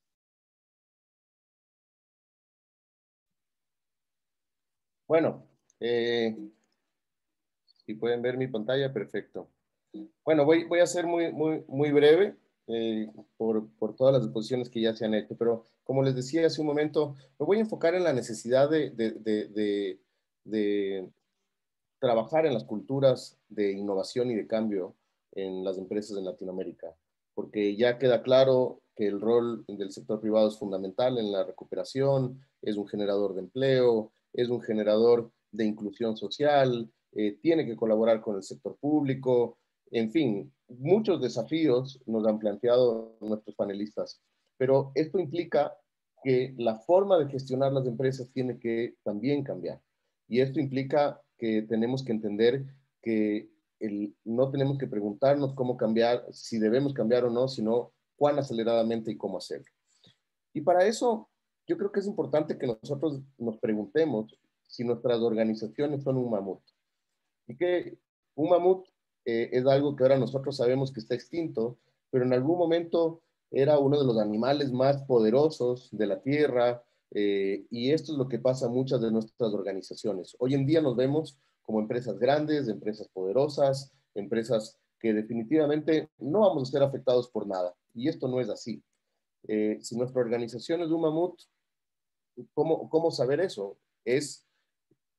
Bueno, si pueden ver mi pantalla, perfecto. Bueno, voy a ser muy breve por todas las exposiciones que ya se han hecho, pero como les decía hace un momento, me voy a enfocar en la necesidad de trabajar en las culturas de innovación y de cambio en las empresas en Latinoamérica, porque ya queda claro que el rol del sector privado es fundamental en la recuperación, es un generador de empleo, es un generador de inclusión social, tiene que colaborar con el sector público, en fin, muchos desafíos nos han planteado nuestros panelistas, pero esto implica que la forma de gestionar las empresas tiene que también cambiar. Y esto implica que tenemos que entender que no tenemos que preguntarnos cómo cambiar, si debemos cambiar o no, sino cuán aceleradamente y cómo hacerlo. Y para eso, yo creo que es importante que nosotros nos preguntemos si nuestras organizaciones son un mamut. Y que un mamut es algo que ahora nosotros sabemos que está extinto, pero en algún momento era uno de los animales más poderosos de la Tierra, y esto es lo que pasa en muchas de nuestras organizaciones. Hoy en día nos vemos como empresas grandes, empresas poderosas, empresas que definitivamente no vamos a ser afectados por nada. Y esto no es así. Si nuestra organización es un mamut, ¿cómo saber eso?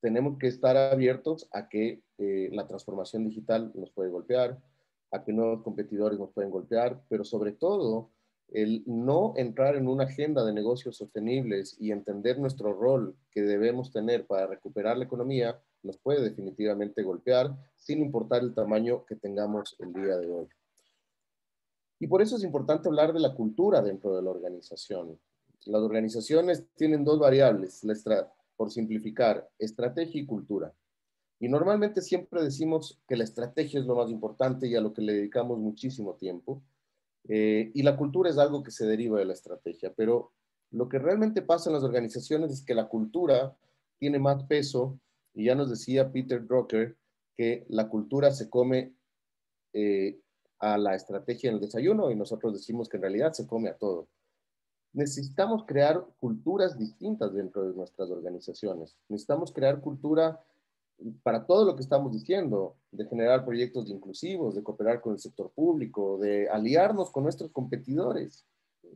Tenemos que estar abiertos a que la transformación digital nos puede golpear, a que nuevos competidores nos pueden golpear, pero sobre todo el no entrar en una agenda de negocios sostenibles y entender nuestro rol que debemos tener para recuperar la economía nos puede definitivamente golpear sin importar el tamaño que tengamos el día de hoy. Y por eso es importante hablar de la cultura dentro de la organización. Las organizaciones tienen dos variables, por simplificar, estrategia y cultura. Y normalmente siempre decimos que la estrategia es lo más importante y a lo que le dedicamos muchísimo tiempo. Y la cultura es algo que se deriva de la estrategia. Pero lo que realmente pasa en las organizaciones es que la cultura tiene más peso. Y ya nos decía Peter Drucker que la cultura se come a la estrategia en el desayuno y nosotros decimos que en realidad se come a todo. Necesitamos crear culturas distintas dentro de nuestras organizaciones. Necesitamos crear cultura para todo lo que estamos diciendo, de generar proyectos inclusivos, de cooperar con el sector público, de aliarnos con nuestros competidores.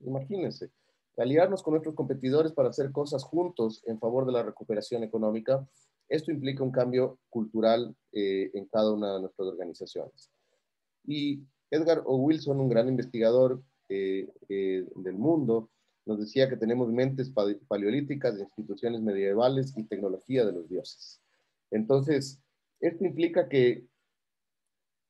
Imagínense, aliarnos con nuestros competidores para hacer cosas juntos en favor de la recuperación económica. Esto implica un cambio cultural en cada una de nuestras organizaciones. Y Edgar O. Wilson, un gran investigador del mundo, nos decía que tenemos mentes paleolíticas, instituciones medievales y tecnología de los dioses. Entonces, esto implica que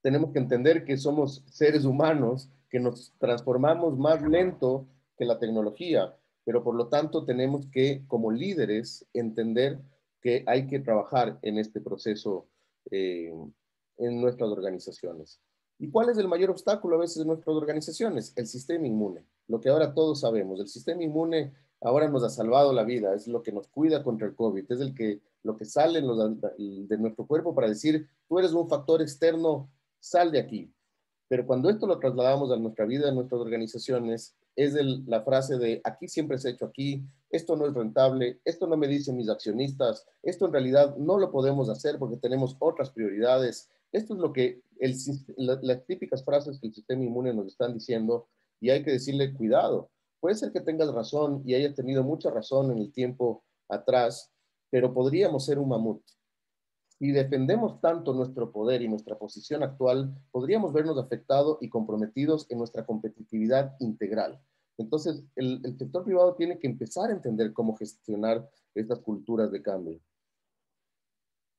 tenemos que entender que somos seres humanos, que nos transformamos más lento que la tecnología, pero por lo tanto tenemos que, como líderes, entender que hay que trabajar en este proceso en nuestras organizaciones. ¿Y cuál es el mayor obstáculo a veces en nuestras organizaciones? El sistema inmune. Lo que ahora todos sabemos. El sistema inmune ahora nos ha salvado la vida. Es lo que nos cuida contra el COVID. Es lo que sale de nuestro cuerpo para decir, tú eres un factor externo, sal de aquí. Pero cuando esto lo trasladamos a nuestra vida, a nuestras organizaciones, es la frase de aquí siempre se ha hecho aquí, esto no es rentable, esto no me dicen mis accionistas, esto en realidad no lo podemos hacer porque tenemos otras prioridades. Esto es lo que las típicas frases que el sistema inmune nos están diciendo y hay que decirle cuidado. puede ser que tengas razón y hayas tenido mucha razón en el tiempo atrás, pero podríamos ser un mamut. Si defendemos tanto nuestro poder y nuestra posición actual, podríamos vernos afectados y comprometidos en nuestra competitividad integral. Entonces, el sector privado tiene que empezar a entender cómo gestionar estas culturas de cambio.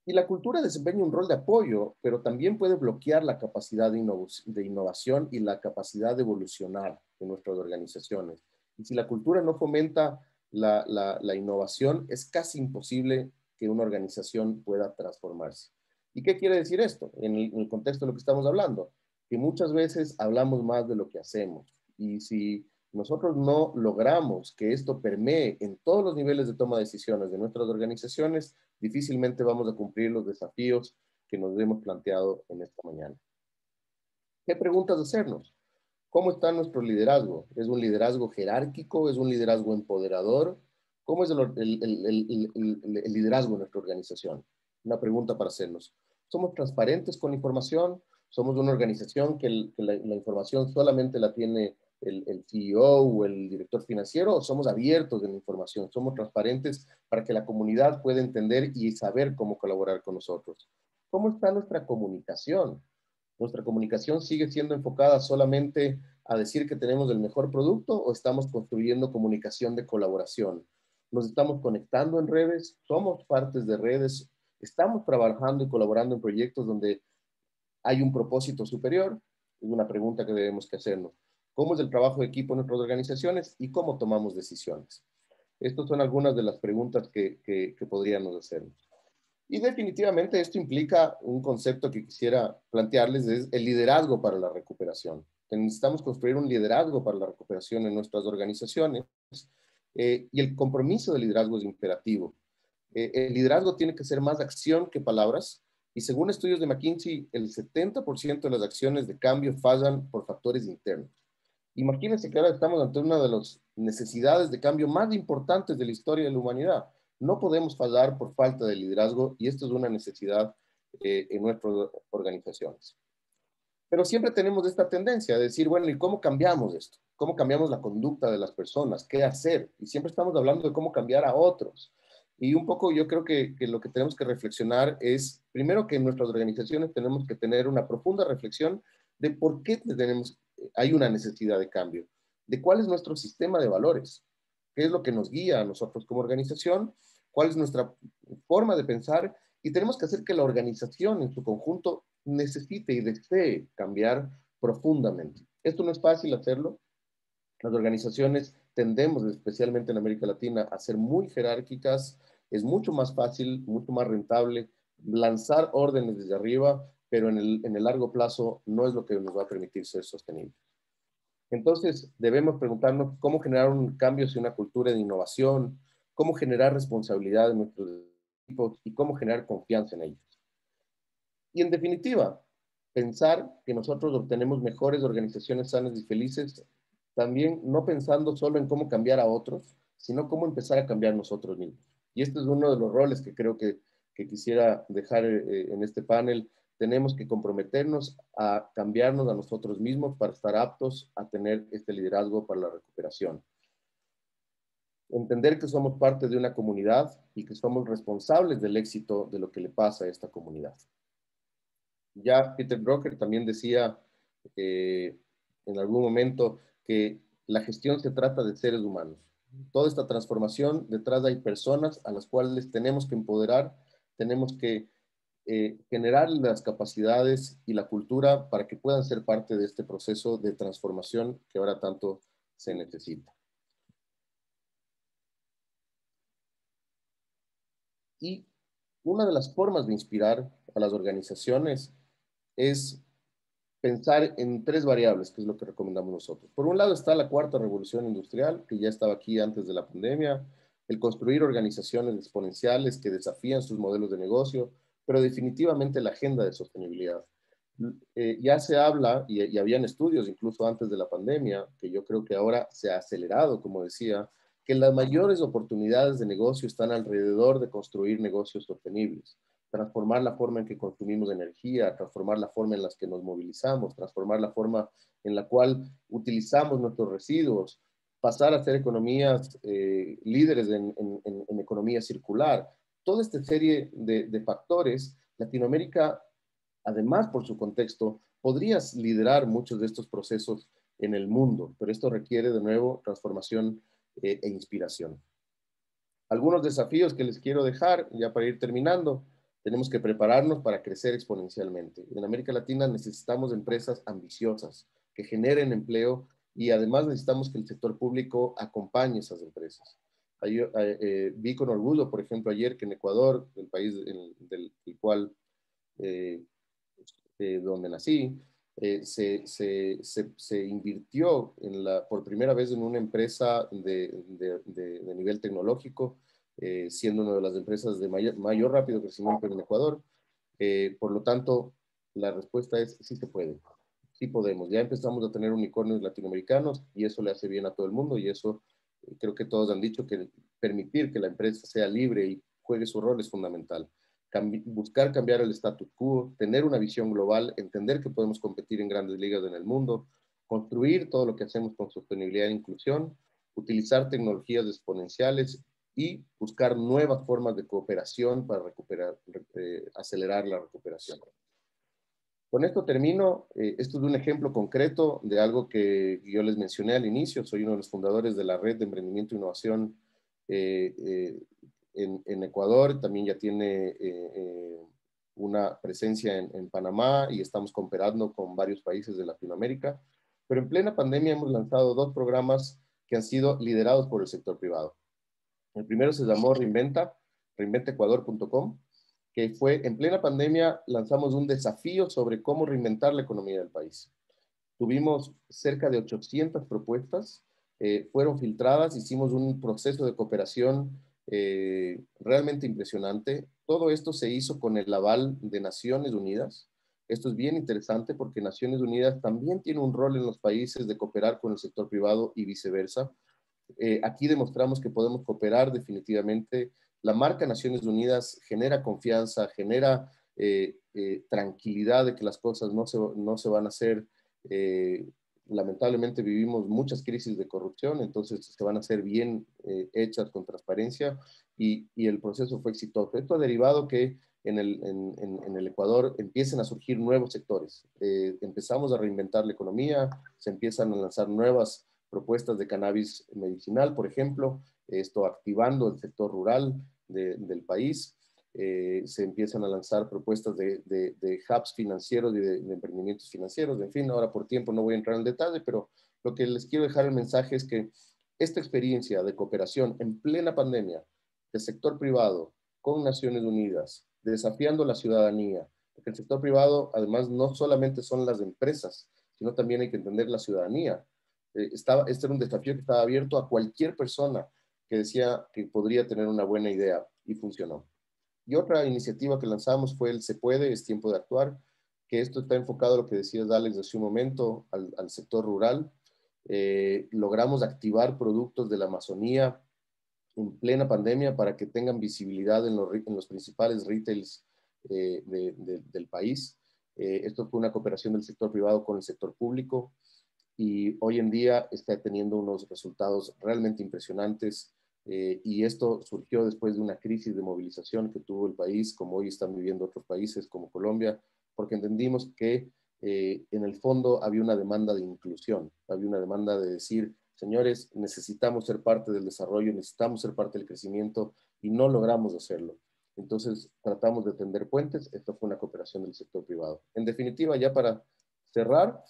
Y la cultura desempeña un rol de apoyo, pero también puede bloquear la capacidad de innovación y la capacidad de evolucionar en nuestras organizaciones. Y si la cultura no fomenta la innovación, es casi imposible que una organización pueda transformarse. ¿Y qué quiere decir esto? En el contexto de lo que estamos hablando, que muchas veces hablamos más de lo que hacemos. Y si nosotros no logramos que esto permee en todos los niveles de toma de decisiones de nuestras organizaciones, difícilmente vamos a cumplir los desafíos que nos hemos planteado en esta mañana. ¿Qué preguntas hacernos? ¿Cómo está nuestro liderazgo? ¿Es un liderazgo jerárquico? ¿Es un liderazgo empoderador? ¿Cómo es el liderazgo en nuestra organización? Una pregunta para hacernos. ¿Somos transparentes con la información? ¿Somos una organización que la información solamente la tiene el CEO o el director financiero? ¿O somos abiertos de la información? ¿Somos transparentes para que la comunidad pueda entender y saber cómo colaborar con nosotros? ¿Cómo está nuestra comunicación? ¿Nuestra comunicación sigue siendo enfocada solamente a decir que tenemos el mejor producto o estamos construyendo comunicación de colaboración? ¿Nos estamos conectando en redes? ¿Somos partes de redes? ¿Estamos trabajando y colaborando en proyectos donde hay un propósito superior? Es una pregunta que debemos que hacernos. ¿Cómo es el trabajo de equipo en nuestras organizaciones y cómo tomamos decisiones? Estas son algunas de las preguntas que podríamos hacernos. Y definitivamente esto implica un concepto que quisiera plantearles, es el liderazgo para la recuperación. Necesitamos construir un liderazgo para la recuperación en nuestras organizaciones y el compromiso de liderazgo es imperativo. El liderazgo tiene que ser más acción que palabras y según estudios de McKinsey, el 70% de las acciones de cambio fallan por factores internos. Imagínense que ahora estamos ante una de las necesidades de cambio más importantes de la historia de la humanidad. No podemos fallar por falta de liderazgo y esto es una necesidad en nuestras organizaciones. Pero siempre tenemos esta tendencia de decir, bueno, ¿y cómo cambiamos esto? ¿Cómo cambiamos la conducta de las personas? ¿Qué hacer? Y siempre estamos hablando de cómo cambiar a otros. Y un poco yo creo que lo que tenemos que reflexionar es, primero que en nuestras organizaciones tenemos que tener una profunda reflexión de por qué hay una necesidad de cambio, de cuál es nuestro sistema de valores, qué es lo que nos guía a nosotros como organización, cuál es nuestra forma de pensar y tenemos que hacer que la organización en su conjunto necesite y desee cambiar profundamente. Esto no es fácil hacerlo. Las organizaciones tendemos, especialmente en América Latina, a ser muy jerárquicas. Es mucho más fácil, mucho más rentable lanzar órdenes desde arriba, pero en el largo plazo no es lo que nos va a permitir ser sostenibles. Entonces, debemos preguntarnos cómo generar un cambio hacia una cultura de innovación, cómo generar responsabilidad en nuestros equipos y cómo generar confianza en ellos. Y en definitiva, pensar que nosotros obtenemos mejores organizaciones sanas y felices, también no pensando solo en cómo cambiar a otros, sino cómo empezar a cambiar nosotros mismos. Y este es uno de los roles que creo que quisiera dejar en este panel. Tenemos que comprometernos a cambiarnos a nosotros mismos para estar aptos a tener este liderazgo para la recuperación. Entender que somos parte de una comunidad y que somos responsables del éxito de lo que le pasa a esta comunidad. Ya Peter Drucker también decía en algún momento que la gestión se trata de seres humanos. Toda esta transformación, detrás hay personas a las cuales tenemos que empoderar, tenemos que generar las capacidades y la cultura para que puedan ser parte de este proceso de transformación que ahora tanto se necesita. Y una de las formas de inspirar a las organizaciones es pensar en 3 variables, que es lo que recomendamos nosotros. Por un lado está la 4ª revolución industrial, que ya estaba aquí antes de la pandemia, el construir organizaciones exponenciales que desafían sus modelos de negocio, pero definitivamente la agenda de sostenibilidad. Ya se habla, y habían estudios incluso antes de la pandemia, que yo creo que ahora se ha acelerado, como decía, que las mayores oportunidades de negocio están alrededor de construir negocios sostenibles. Transformar la forma en que consumimos energía, transformar la forma en la que nos movilizamos, transformar la forma en la cual utilizamos nuestros residuos, pasar a ser economías líderes en economía circular. Toda esta serie de factores, Latinoamérica, además por su contexto, podría liderar muchos de estos procesos en el mundo, pero esto requiere de nuevo transformación e inspiración. Algunos desafíos que les quiero dejar, ya para ir terminando: tenemos que prepararnos para crecer exponencialmente. En América Latina necesitamos empresas ambiciosas que generen empleo, y además necesitamos que el sector público acompañe esas empresas. Vi con orgullo, por ejemplo, ayer que en Ecuador, el país del cual donde nací, se invirtió por primera vez en una empresa de nivel tecnológico, siendo una de las empresas de mayor rápido crecimiento en Ecuador. Por lo tanto, la respuesta es sí se puede, sí podemos. Ya empezamos a tener unicornios latinoamericanos y eso le hace bien a todo el mundo, y eso creo que todos han dicho que permitir que la empresa sea libre y juegue su rol es fundamental. Buscar cambiar el status quo, tener una visión global, entender que podemos competir en grandes ligas en el mundo, construir todo lo que hacemos con sostenibilidad e inclusión, utilizar tecnologías exponenciales y buscar nuevas formas de cooperación para acelerar la recuperación. Con esto termino. Esto es un ejemplo concreto de algo que yo les mencioné al inicio. Soy uno de los fundadores de la Red de Emprendimiento e Innovación en Ecuador. También ya tiene una presencia en Panamá, y estamos cooperando con varios países de Latinoamérica. Pero en plena pandemia hemos lanzado 2 programas que han sido liderados por el sector privado. El primero se llamó reinventaecuador.com, que fue en plena pandemia. Lanzamos un desafío sobre cómo reinventar la economía del país. Tuvimos cerca de 800 propuestas, fueron filtradas, hicimos un proceso de cooperación realmente impresionante. Todo esto se hizo con el aval de Naciones Unidas. Esto es bien interesante porque Naciones Unidas también tiene un rol en los países de cooperar con el sector privado y viceversa. Aquí demostramos que podemos cooperar definitivamente. La marca Naciones Unidas genera confianza, genera tranquilidad de que las cosas no se van a hacer. Lamentablemente vivimos muchas crisis de corrupción, entonces se van a hacer bien hechas con transparencia, y el proceso fue exitoso. Esto ha derivado que en el Ecuador empiecen a surgir nuevos sectores. Empezamos a reinventar la economía, se empiezan a lanzar nuevas propuestas de cannabis medicinal, por ejemplo, esto activando el sector rural del país. Se empiezan a lanzar propuestas de hubs financieros y de emprendimientos financieros. En fin, ahora por tiempo no voy a entrar en detalle, pero lo que les quiero dejar el mensaje es que esta experiencia de cooperación en plena pandemia del sector privado con Naciones Unidas, desafiando la ciudadanía, porque el sector privado además no solamente son las empresas, sino también hay que entender la ciudadanía. Este era un desafío que estaba abierto a cualquier persona que decía que podría tener una buena idea, y funcionó. Y otra iniciativa que lanzamos fue el Se Puede, es tiempo de actuar, que esto está enfocado a lo que decías, Alex, hace un momento, al sector rural. Logramos activar productos de la Amazonía en plena pandemia para que tengan visibilidad en los principales retails del país. Esto fue una cooperación del sector privado con el sector público, y hoy en día está teniendo unos resultados realmente impresionantes. Y esto surgió después de una crisis de movilización que tuvo el país, como hoy están viviendo otros países como Colombia, porque entendimos que en el fondo había una demanda de inclusión, había una demanda de decir, señores, necesitamos ser parte del desarrollo, necesitamos ser parte del crecimiento, y no logramos hacerlo. Entonces tratamos de tender puentes. Esto fue una cooperación del sector privado. En definitiva, ya para cerrar,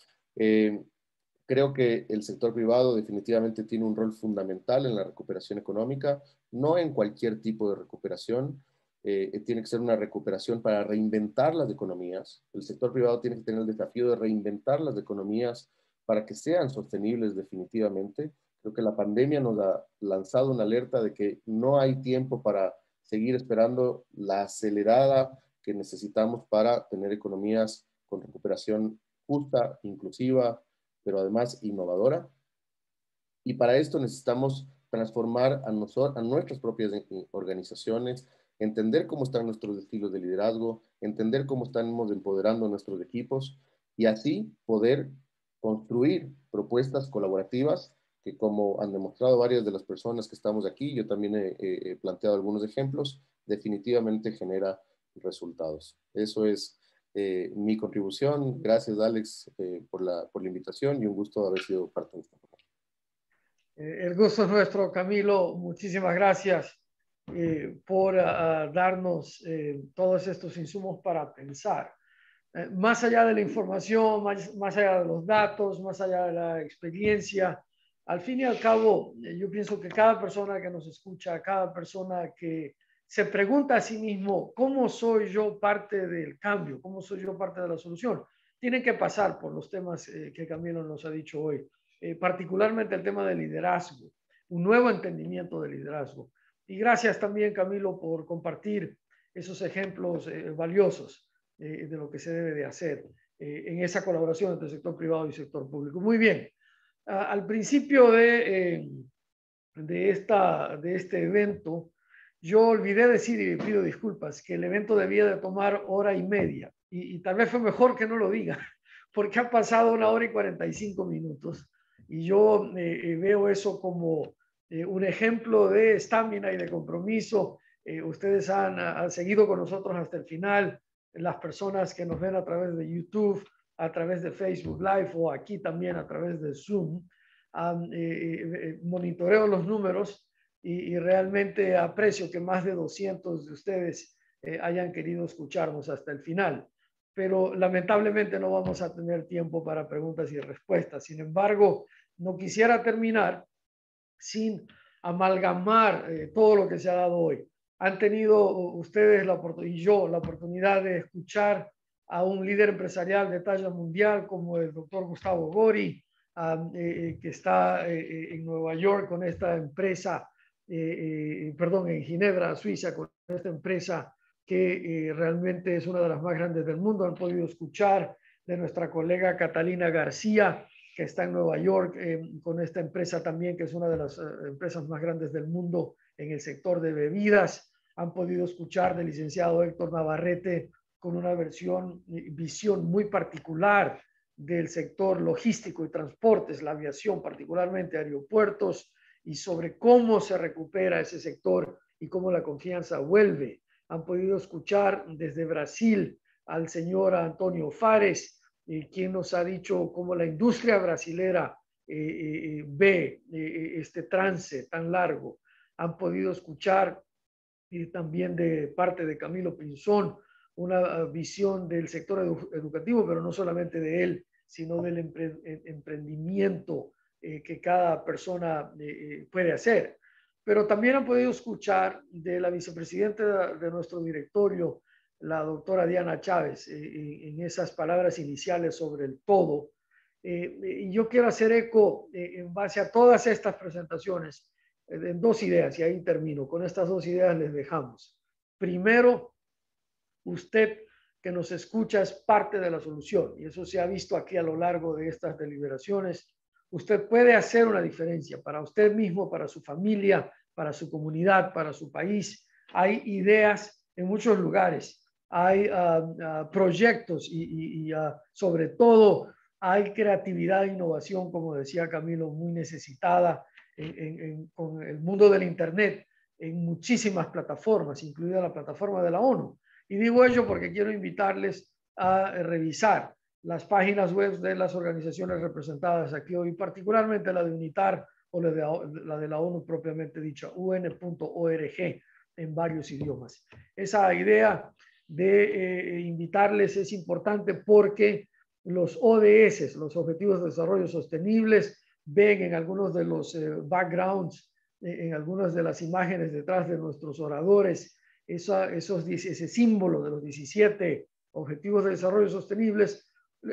creo que el sector privado definitivamente tiene un rol fundamental en la recuperación económica, no en cualquier tipo de recuperación. Tiene que ser una recuperación para reinventar las economías. El sector privado tiene que tener el desafío de reinventar las economías para que sean sostenibles definitivamente. Creo que la pandemia nos ha lanzado una alerta de que no hay tiempo para seguir esperando la acelerada que necesitamos para tener economías con recuperación justa, inclusiva, pero además innovadora. Y para esto necesitamos transformar a nuestras propias organizaciones, entender cómo están nuestros estilos de liderazgo, entender cómo estamos empoderando nuestros equipos, y así poder construir propuestas colaborativas que como han demostrado varias de las personas que estamos aquí, yo también he planteado algunos ejemplos, definitivamente genera resultados. Eso es mi contribución. Gracias, Alex, por la invitación y un gusto haber sido parte de esta programa. El gusto es nuestro, Camilo. Muchísimas gracias por darnos todos estos insumos para pensar. Más allá de la información, más allá de los datos, más allá de la experiencia, al fin y al cabo, yo pienso que cada persona que nos escucha, cada persona que se pregunta a sí mismo, ¿cómo soy yo parte del cambio? ¿Cómo soy yo parte de la solución? Tienen que pasar por los temas que Camilo nos ha dicho hoy, particularmente el tema del liderazgo, un nuevo entendimiento del liderazgo. Y gracias también, Camilo, por compartir esos ejemplos valiosos de lo que se debe de hacer en esa colaboración entre el sector privado y sector público. Muy bien. Al principio de este evento, yo olvidé decir, y pido disculpas, que el evento debía de tomar 1:30 y tal vez fue mejor que no lo diga, porque ha pasado 1 hora y 45 minutos y yo veo eso como un ejemplo de estamina y de compromiso. Ustedes han seguido con nosotros hasta el final, las personas que nos ven a través de YouTube, a través de Facebook Live o aquí también a través de Zoom. Monitoreo los números y realmente aprecio que más de 200 de ustedes hayan querido escucharnos hasta el final. Pero lamentablemente no vamos a tener tiempo para preguntas y respuestas. Sin embargo, no quisiera terminar sin amalgamar todo lo que se ha dado hoy. Han tenido ustedes y yo la oportunidad de escuchar a un líder empresarial de talla mundial como el doctor Gustavo Gori, que está en Nueva York con esta empresa, en Ginebra, Suiza, con esta empresa que realmente es una de las más grandes del mundo. Han podido escuchar de nuestra colega Catalina García, que está en Nueva York con esta empresa también, que es una de las empresas más grandes del mundo en el sector de bebidas. Han podido escuchar del licenciado Héctor Navarrete con una visión muy particular del sector logístico y transportes, la aviación, particularmente aeropuertos, y sobre cómo se recupera ese sector y cómo la confianza vuelve. Han podido escuchar desde Brasil al señor Antonio Fares, quien nos ha dicho cómo la industria brasilera ve este trance tan largo. Han podido escuchar también de parte de Camilo Pinzón una visión del sector educativo, pero no solamente de él, sino del emprendimiento que cada persona puede hacer. Pero también han podido escuchar de la vicepresidenta de nuestro directorio, la doctora Diana Chávez, en esas palabras iniciales sobre el todo. Y yo quiero hacer eco en base a todas estas presentaciones en 2 ideas, y ahí termino. Con estas 2 ideas les dejamos. Primero, usted que nos escucha es parte de la solución, y eso se ha visto aquí a lo largo de estas deliberaciones. Usted puede hacer una diferencia para usted mismo, para su familia, para su comunidad, para su país. Hay ideas en muchos lugares, hay proyectos y sobre todo hay creatividad e innovación, como decía Camilo, muy necesitada con el mundo del Internet en muchísimas plataformas, incluida la plataforma de la ONU. Y digo ello porque quiero invitarles a revisar las páginas web de las organizaciones representadas aquí hoy, particularmente la de UNITAR o la de la ONU propiamente dicha, un.org, en varios idiomas. Esa idea de invitarles es importante porque los ODS, los Objetivos de Desarrollo Sostenibles, ven en algunos de los backgrounds, en algunas de las imágenes detrás de nuestros oradores, ese símbolo de los 17 Objetivos de Desarrollo Sostenibles.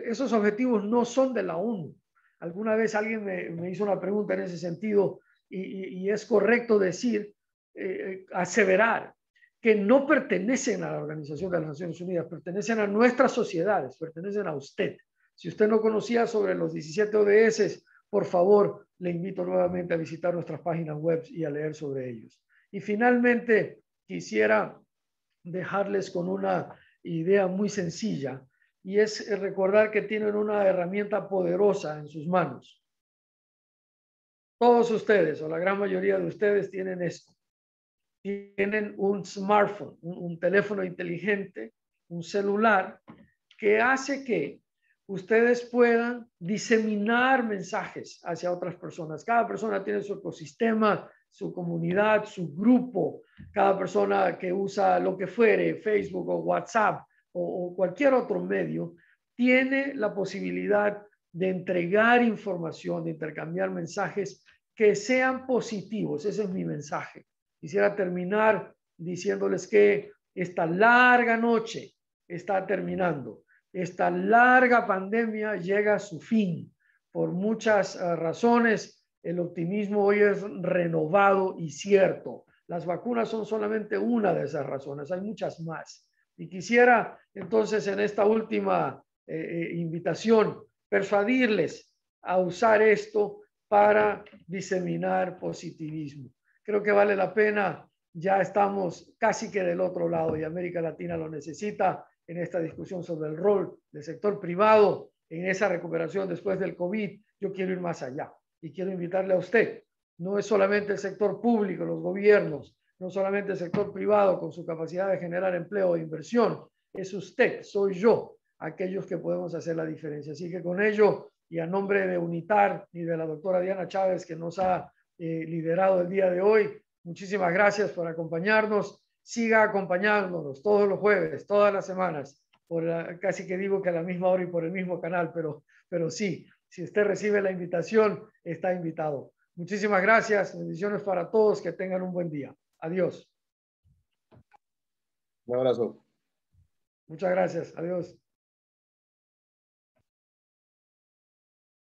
Esos objetivos no son de la ONU. Alguna vez alguien me hizo una pregunta en ese sentido y es correcto decir, aseverar que no pertenecen a la Organización de las Naciones Unidas, pertenecen a nuestras sociedades, pertenecen a usted. Si usted no conocía sobre los 17 ODS, por favor, le invito nuevamente a visitar nuestras páginas web y a leer sobre ellos. Y finalmente, quisiera dejarles con una idea muy sencilla, y es recordar que tienen una herramienta poderosa en sus manos. todos ustedes o la gran mayoría de ustedes tienen esto. Tienen un smartphone, un teléfono inteligente, un celular, que hace que ustedes puedan diseminar mensajes hacia otras personas. Cada persona tiene su ecosistema, su comunidad, su grupo. Cada persona que usa lo que fuere, Facebook o WhatsApp o cualquier otro medio, tiene la posibilidad de entregar información, de intercambiar mensajes que sean positivos. Ese es mi mensaje. Quisiera terminar diciéndoles que esta larga noche está terminando. Esta larga pandemia llega a su fin por muchas razones. El optimismo hoy es renovado y cierto. Las vacunas son solamente una de esas razones. Hay muchas más. Y quisiera entonces en esta última invitación persuadirles a usar esto para diseminar positivismo. Creo que vale la pena. Ya estamos casi que del otro lado y América Latina lo necesita en esta discusión sobre el rol del sector privado en esa recuperación después del COVID. Yo quiero ir más allá y quiero invitarle a usted. No es solamente el sector público, los gobiernos, no solamente el sector privado con su capacidad de generar empleo e inversión. Es usted, soy yo, aquellos que podemos hacer la diferencia. Así que con ello y a nombre de UNITAR y de la doctora Diana Chávez que nos ha liderado el día de hoy, muchísimas gracias por acompañarnos. Siga acompañándonos todos los jueves, todas las semanas, casi que digo que a la misma hora y por el mismo canal, pero sí, si usted recibe la invitación, está invitado. Muchísimas gracias, bendiciones para todos, que tengan un buen día. Adiós. Un abrazo. Muchas gracias, adiós.